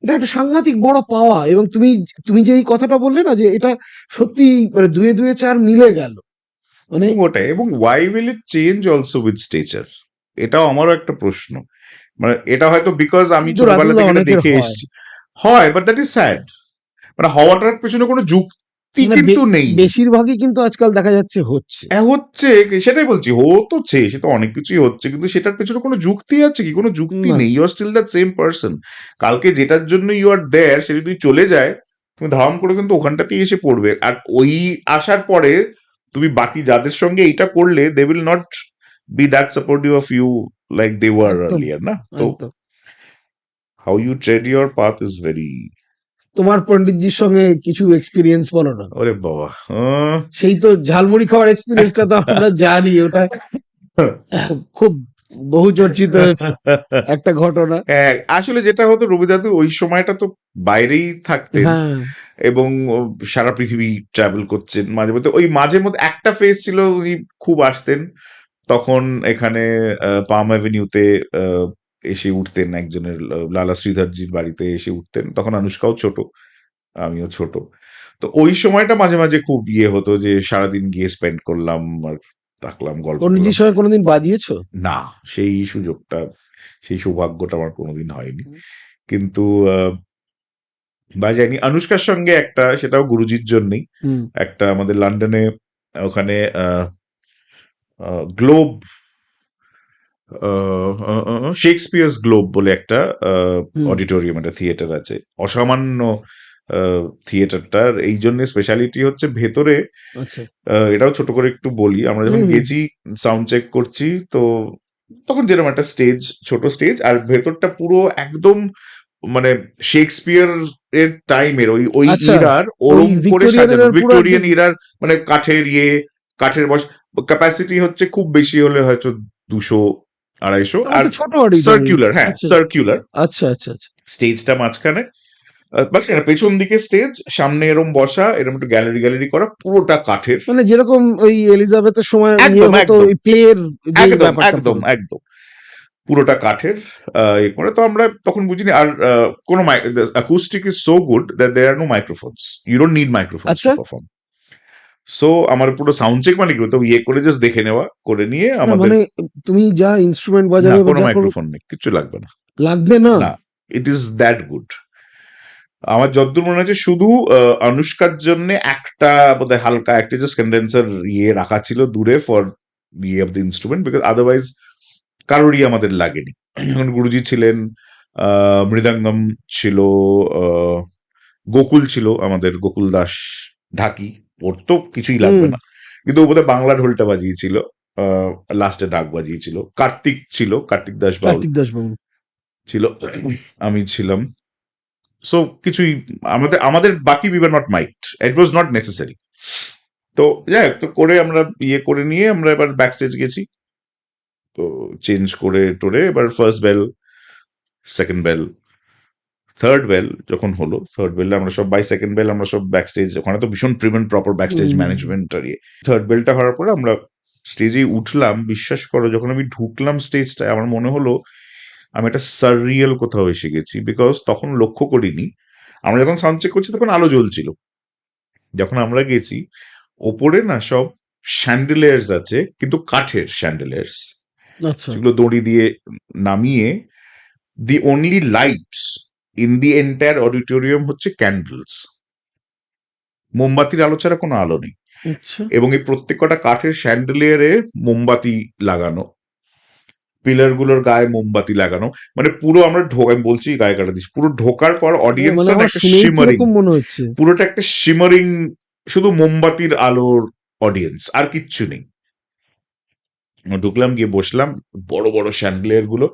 [SPEAKER 2] এটা একটা সাংঘাতিক বড় পাওয়া। এবং তুমি তুমি যে এই কথাটা বললে না, যে এটা সত্যি মানে দুয়ে দুয়ে চার মিলে গেল। মানে
[SPEAKER 1] ওটাই, এবং why will it change also with stature, এটাও আমারও একটা প্রশ্ন। মানে এটা হয়তো বিকজ আমি
[SPEAKER 2] কিন্তু
[SPEAKER 1] ছোটবেলা
[SPEAKER 2] রাতুলদা
[SPEAKER 1] থেকে এটা
[SPEAKER 2] অনেকের
[SPEAKER 1] দেখে
[SPEAKER 2] হয়।
[SPEAKER 1] এসেছি, হয়, বাট দ্যাট ইজ স্যাড। মানে হওয়াটার পেছনে কোনো যুক্তি
[SPEAKER 2] মানে
[SPEAKER 1] কিন্তু নেই।
[SPEAKER 2] বেশিরভাগই কিন্তু আজকাল দেখা যাচ্ছে হচ্ছে।
[SPEAKER 1] হ্যাঁ, হচ্ছে, সেটাই বলছি, হচ্ছে, সে তো অনেক কিছুই হচ্ছে, কিন্তু সেটার পেছনে কোনো যুক্তি আছে কি? কোনো যুক্তি
[SPEAKER 2] না
[SPEAKER 1] নেই। You are still that same person. কালকে যেটার জন্য ইউ আর দেয়ার, সে যদি চলে যায়, তুমি ধারণ করে কিন্তু ওখানটাতেই এসে পড়বে। আর ওই আসার পরে তুমি বাকি যাদের সঙ্গে এইটা করলে, they will not be that supportive of you like they were
[SPEAKER 2] একদম
[SPEAKER 1] earlier, না? তো
[SPEAKER 2] একদম
[SPEAKER 1] how you tread your path is very,
[SPEAKER 2] তোমার পণ্ডিতজির সঙ্গে কিছু এক্সপিরিয়েন্স বলো না।
[SPEAKER 1] ওরে বাবা!
[SPEAKER 2] সেই তো ঝালমুড়ি খাওয়ার এক্সপিরিয়েন্সটা তো আমরা জানি, ওটা খুব বহু চর্চিত একটা ঘটনা।
[SPEAKER 1] হ্যাঁ, আসলে যেটা হতো রবি দাদু ওই সময়টা তো বাইরেই থাকতেন
[SPEAKER 2] হ্যাঁ
[SPEAKER 1] এবং সারা পৃথিবী ট্রাভেল করছেন মাঝে মধ্যে। ওই মাঝে মধ্যে একটা ফেজ ছিল উনি খুব আসতেন, তখন এখানে পাম অ্যাভিনিউতে এসে উঠতেন একজনের, লালা শ্রীধরজির বাড়িতে এসে উঠতেন। তখন আনুষ্কাও ছোট, আমিও ছোট। তো ওই সময়টা মাঝে মাঝে খুব ইয়ে হতো যে সারাদিন গিয়ে স্পেন্ড করলাম আর থাকলাম, গল্প করলাম।
[SPEAKER 2] পণ্ডিতজির সঙ্গে কোনোদিন বাজিয়েছো?
[SPEAKER 1] না, সেই সুযোগটা, সেই সৌভাগ্যটা আমার কোনোদিন হয়নি। কিন্তু বাজায়নি। আনুষ্কার সঙ্গে একটা, সেটাও গুরুজির জন্যই।
[SPEAKER 2] হুম
[SPEAKER 1] একটা আমাদের লন্ডনে ওখানে গ্লোব, শেক্সপিয়ার্স গ্লোব বলে একটা
[SPEAKER 2] হুম
[SPEAKER 1] অডিটোরিয়াম, একটা থিয়েটার আছে। অসামান্য থিয়েটারটার এই জন্য স্পেশালিটি হচ্ছে ভেতরে,
[SPEAKER 2] আচ্ছা
[SPEAKER 1] এটাও ছোট করে একটু বলি। আমরা যখন
[SPEAKER 2] হুম
[SPEAKER 1] গেছি সাউন্ড চেক করছি, তো তখন যেরকম একটা স্টেজ, ছোট স্টেজ, আর ভেতরটা পুরো একদম মানে শেক্সপিয়ার এর টাইমের ওই ওই
[SPEAKER 2] আচ্ছা
[SPEAKER 1] ইরার
[SPEAKER 2] ওই
[SPEAKER 1] ওরম করে
[SPEAKER 2] ভিক্টোরিয়ানের
[SPEAKER 1] সাজানো,
[SPEAKER 2] পুরো একদম
[SPEAKER 1] ভিক্টোরিয়ান ইরার, মানে কাঠের ইয়ে, কাঠের বস, ক্যাপাসিটি হচ্ছে খুব বেশি হলে হয়তো 200-250, আর
[SPEAKER 2] একটা ছোট অডিটোরিয়াম।
[SPEAKER 1] সার্কুলার, হ্যাঁ
[SPEAKER 2] আচ্ছা
[SPEAKER 1] সার্কুলার,
[SPEAKER 2] আচ্ছা আচ্ছা আচ্ছা
[SPEAKER 1] স্টেজটা মাঝখানে, মাঝখানে পেছন দিকে স্টেজ, সামনে এরম বসা, এরম একটু গ্যালারি গ্যালারি করা, পুরোটা কাঠের।
[SPEAKER 2] মানে যেরকম ওই এলিজাবেথের সময় ইয়ে
[SPEAKER 1] একদম
[SPEAKER 2] হতো
[SPEAKER 1] একদম
[SPEAKER 2] ওই প্লের যে
[SPEAKER 1] একদম
[SPEAKER 2] ব্যাপারটা
[SPEAKER 1] একদম
[SPEAKER 2] পুরো।
[SPEAKER 1] একদম পুরোটা কাঠের। এ করে তো আমরা তখন বুঝিনি। আর কোনো acoustic is so good that there are no microphones, you don't need microphones to
[SPEAKER 2] আচ্ছা
[SPEAKER 1] পারফর্ম। সো আমার পুরো সাউন্ড চেক মানে কি হতো, ইয়ে করে জাস্ট দেখে নেওয়া, করে নিয়ে
[SPEAKER 2] না
[SPEAKER 1] আমাদের,
[SPEAKER 2] মানে তুমি যা ইনস্ট্রুমেন্ট
[SPEAKER 1] না
[SPEAKER 2] বাজাবে বা
[SPEAKER 1] কোনো
[SPEAKER 2] যা করো
[SPEAKER 1] মাইক্রোফোন নেই, কিচ্ছু লাগবে না।
[SPEAKER 2] লাগবে না।
[SPEAKER 1] না, ইট ইজ দ্যাট গুড। আমার যতদূর মনে আছে শুধু আনুষ্কার জন্য একটা বোধহয় হালকা একটা জাস্ট কন্ডেন্সার ইয়ে রাখা ছিল দূরে ফর ইয়ে of the instrument, because otherwise কারোরই আমাদের লাগেনি। এখন গুরুজি ছিলেন, মৃদাঙ্গম ছিল, আহ, গোকুল ছিল আমাদের, গোকুল দাস ঢাকি, ওর তো কিছুই লাগবে
[SPEAKER 2] হুম
[SPEAKER 1] না, কিন্তু ও বোধহয় বাংলা ঢোলটা বাজিয়েছিল, লাস্টে ঢাক বাজিয়েছিল। কার্তিক ছিল, কার্তিক দাস বাউল
[SPEAKER 2] কার্তিক দাস বাবু।
[SPEAKER 1] ছিল, আমি ছিলাম। সো কিছুই, আমাদের আমাদের বাকি we were not miked, it was not necessary. তো যাই হোক, তো করে আমরা ইয়ে করে নিয়ে আমরা এবার ব্যাক স্টেজ গেছি। তো চেঞ্জ করে টোরে এবার first bell, second bell, third bell যখন হলো, থার্ড বেলে আমরা সব, বাই সেকেন্ড বেল আমরা সব ব্যাক স্টেজ, ওখানে তো ভীষণ prim and proper backstage
[SPEAKER 2] hmm
[SPEAKER 1] management আর ইয়ে। থার্ড বেলটা হওয়ার পরে আমরা স্টেজে উঠলাম, বিশ্বাস করো যখন আমি ঢুকলাম স্টেজটায় আমার মনে হলো আমি একটা সাররিয়াল কোথাও এসে গেছি, বিকজ তখন লক্ষ্য করিনি, আমরা যখন সাউন্ড চেক করছি তখন আলো জ্বলছিল। যখন আমরা গেছি, ওপরে না সব শ্যান্ডেলিয়ার্স আছে, কিন্তু কাঠের শ্যান্ডেলিয়ার্স,
[SPEAKER 2] আচ্ছা
[SPEAKER 1] সেগুলো দড়ি দিয়ে নামিয়ে, the only lights in the entire auditorium হচ্ছে ক্যান্ডেলস, মোমবাতির আলো ছাড়া কোনো আলো নেই।
[SPEAKER 2] আচ্ছা
[SPEAKER 1] এবং এই প্রত্যেক কটা কাঠের শ্যান্ডেলিয়ারে মোমবাতি লাগানো, পিলার গুলোর গায়ে মোমবাতি লাগানো, মানে পুরো আমরা আমি বলছি গায়ে কাটা দিচ্ছি, পুরো ঢোকার পর
[SPEAKER 2] মানে
[SPEAKER 1] অডিয়েন্সটা না
[SPEAKER 2] আমার
[SPEAKER 1] একটা
[SPEAKER 2] শুনেই
[SPEAKER 1] শিমারিং,
[SPEAKER 2] কিরকম মনে হচ্ছে।
[SPEAKER 1] পুরোটা একটা শিমারিং, শুধু মোমবাতির আলোর অডিয়েন্স, আর কিচ্ছু নেই। ঢুকলাম, গিয়ে বসলাম, বড় বড় শ্যান্ডেলিয়ার গুলো,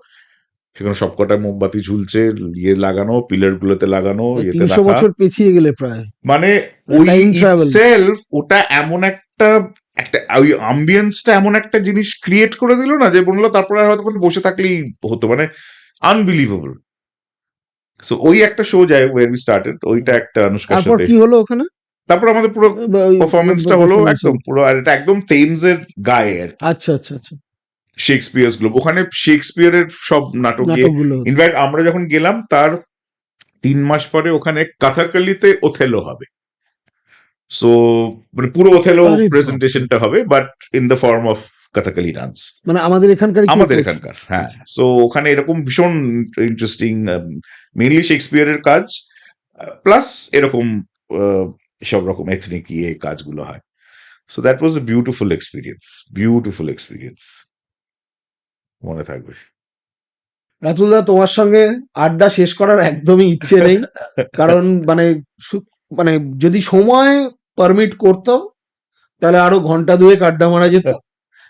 [SPEAKER 1] সেখানে সবকটা মোমবাতি ঝুলছে, ইয়ে লাগানো, পিলার গুলোতে লাগানো, ইয়েতে
[SPEAKER 2] 300
[SPEAKER 1] রাখা।
[SPEAKER 2] বছর পেছিয়ে গেলে প্রায়
[SPEAKER 1] মানে ওই
[SPEAKER 2] টাইম ট্রাভেল।
[SPEAKER 1] ইটসেলফ, ওটা এমন একটা, একটা ওই অ্যাম্বিয়েন্সটা এমন একটা জিনিস ক্রিয়েট করে দিল না, যে বললো তারপরে আর হয়তো কোনো বসে থাকলেই হতো, মানে আনবিলিভেবল। সো ওই একটা শো যায় ওয়ের উই স্টার্টেড, ওইটা একটা আনুষ্কার
[SPEAKER 2] তারপর
[SPEAKER 1] সাথে।
[SPEAKER 2] কি হলো ওখানে?
[SPEAKER 1] তারপর আমাদের পুরো পারফরমেন্সটা হলো
[SPEAKER 2] পারফরমেন্স
[SPEAKER 1] একদম পুরো, আর এটা একদম থেমসের গায়ে আর কি,
[SPEAKER 2] আচ্ছা আচ্ছা আচ্ছা
[SPEAKER 1] শেক্সপিয়ার্স গ্লোব, ওখানে শেক্সপিয়ারের সব নাটক গিয়ে।
[SPEAKER 2] নাটকগুলো হতো।
[SPEAKER 1] ইনফ্যাক্ট আমরা যখন গেলাম তার 3 মাস পরে ওখানে কাথাকলিতে ওথেলো হবে। সো মানে পুরো ওথেলো
[SPEAKER 2] আরে বাপরে!
[SPEAKER 1] প্রেজেন্টেশনটা হবে, but in the form of Kathakali dance,
[SPEAKER 2] মানে আমাদের এখানকারই কেউ
[SPEAKER 1] আমাদের
[SPEAKER 2] করছে?
[SPEAKER 1] এখানকার। হ্যাঁ, সো ওখানে এরকম ভীষণ ইন্টারেস্টিং, মেইনলি শেক্সপিয়ারের কাজ, প্লাস এরকম আহ, সব রকম এথনিক ইয়ে কাজগুলো হয়। So that was a beautiful experience, beautiful experience, মনে থাকবে।
[SPEAKER 2] রাতুলদা, তোমার সঙ্গে আড্ডা শেষ করার একদমই ইচ্ছে নেই। কারণ মানে মানে যদি সময় পারমিট করতো তাহলে আরো ঘন্টা দুয়েক আড্ডা মারা যেত।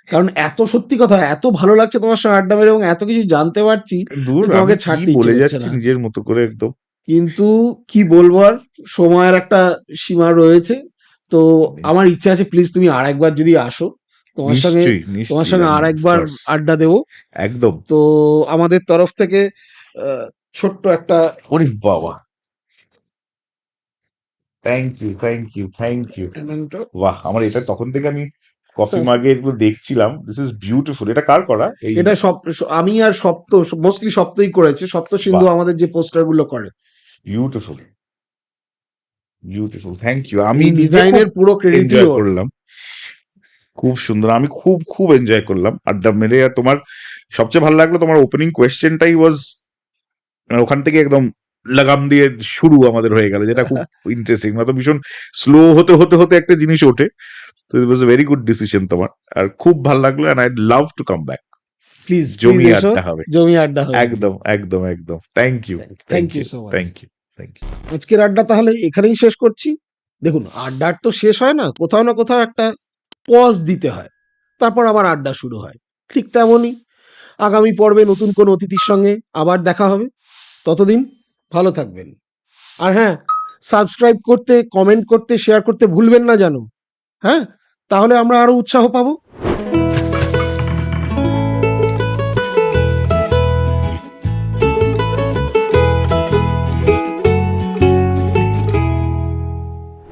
[SPEAKER 2] কারণ এত সত্যি কথা, এত ভালো লাগছে তোমার সঙ্গে আড্ডা মেরে এবং এত কিছু জানতে পারছি
[SPEAKER 1] দূর,
[SPEAKER 2] যে
[SPEAKER 1] আমি
[SPEAKER 2] তোমাকে
[SPEAKER 1] কি
[SPEAKER 2] ছাড়তে ইচ্ছে
[SPEAKER 1] বলে
[SPEAKER 2] করছে
[SPEAKER 1] যাচ্ছি
[SPEAKER 2] না।
[SPEAKER 1] নিজের মতো করে একদম।
[SPEAKER 2] কিন্তু কি বলবো আর, সময়ের একটা সীমা রয়েছে। তো আমার ইচ্ছা আছে প্লিজ তুমি আর একবার যদি আসো, তোমার সঙ্গে
[SPEAKER 1] নিশ্চয়ই,
[SPEAKER 2] তোমার
[SPEAKER 1] নিশ্চয়ই,
[SPEAKER 2] সঙ্গে
[SPEAKER 1] আমি
[SPEAKER 2] আর
[SPEAKER 1] অফ
[SPEAKER 2] একবার
[SPEAKER 1] কোর্স
[SPEAKER 2] আড্ডা দেবো।
[SPEAKER 1] একদম।
[SPEAKER 2] তো আমাদের তরফ থেকে ছোট্ট একটা
[SPEAKER 1] ওরে বাবা! Thank you, thank you, thank you.
[SPEAKER 2] memento।
[SPEAKER 1] বাহ! আমার এটা তখন থেকে আমি কফি মাগে এগুলো দেখছিলাম। This is beautiful. এটা কার করা? এই
[SPEAKER 2] এটা আমি আর সপ্ত, মোস্টলি সপ্তই করেছে। সপ্ত সিন্ধু
[SPEAKER 1] বাহ!
[SPEAKER 2] আমাদের যে পোস্টার গুলো করে,
[SPEAKER 1] বিউটিফুল, বিউটিফুল। Thank you. আমি
[SPEAKER 2] এই
[SPEAKER 1] নিজে খুব
[SPEAKER 2] ডিজাইনের পুরো ক্রেডিটই
[SPEAKER 1] এনজয়
[SPEAKER 2] ওর।
[SPEAKER 1] করলাম। খুব সুন্দর। আমি খুব, খুব এনজয় করলাম আড্ডা মেরে। আর তোমার সবচেয়ে ভালো লাগলো তোমার ওপেনিং কোয়েশ্চেনটাই ওয়াজ, মানে ওখান থেকে একদম লাগাম দিয়ে শুরু আমাদের হয়ে গেল, যেটা খুব ইন্টারেস্টিং। মানে ভীষণ স্লো হতে হতে হতে একটা জিনিস ওঠে। তো it was a very good decision তোমার। আর খুব ভালো লাগলো, and I'd love to come back.
[SPEAKER 2] Please please
[SPEAKER 1] জমিয়ে
[SPEAKER 2] এসো,
[SPEAKER 1] আড্ডা হবে।
[SPEAKER 2] জমি আড্ডা হবে।
[SPEAKER 1] একদম, একদম, একদম। Thank you, thank
[SPEAKER 2] thank you
[SPEAKER 1] you,
[SPEAKER 2] so much.
[SPEAKER 1] Thank you, thank you.
[SPEAKER 2] আজকের আড্ডা তাহলে এখানেই শেষ করছি। দেখুন, আড্ডার তো শেষ হয় না, কোথাও না কোথাও একটা পজ দিতে হয়, তারপর আবার আড্ডা শুরু হয়। ঠিক তেমনই আগামী পর্বে নতুন কোন অতিথির সঙ্গে আবার দেখা হবে। ততদিন ভালো থাকবেন। আর হ্যাঁ, সাবস্ক্রাইব করতে, কমেন্ট করতে, শেয়ার করতে ভুলবেন না যেন। হ্যাঁ, তাহলে আমরা আরো উৎসাহ পাবো।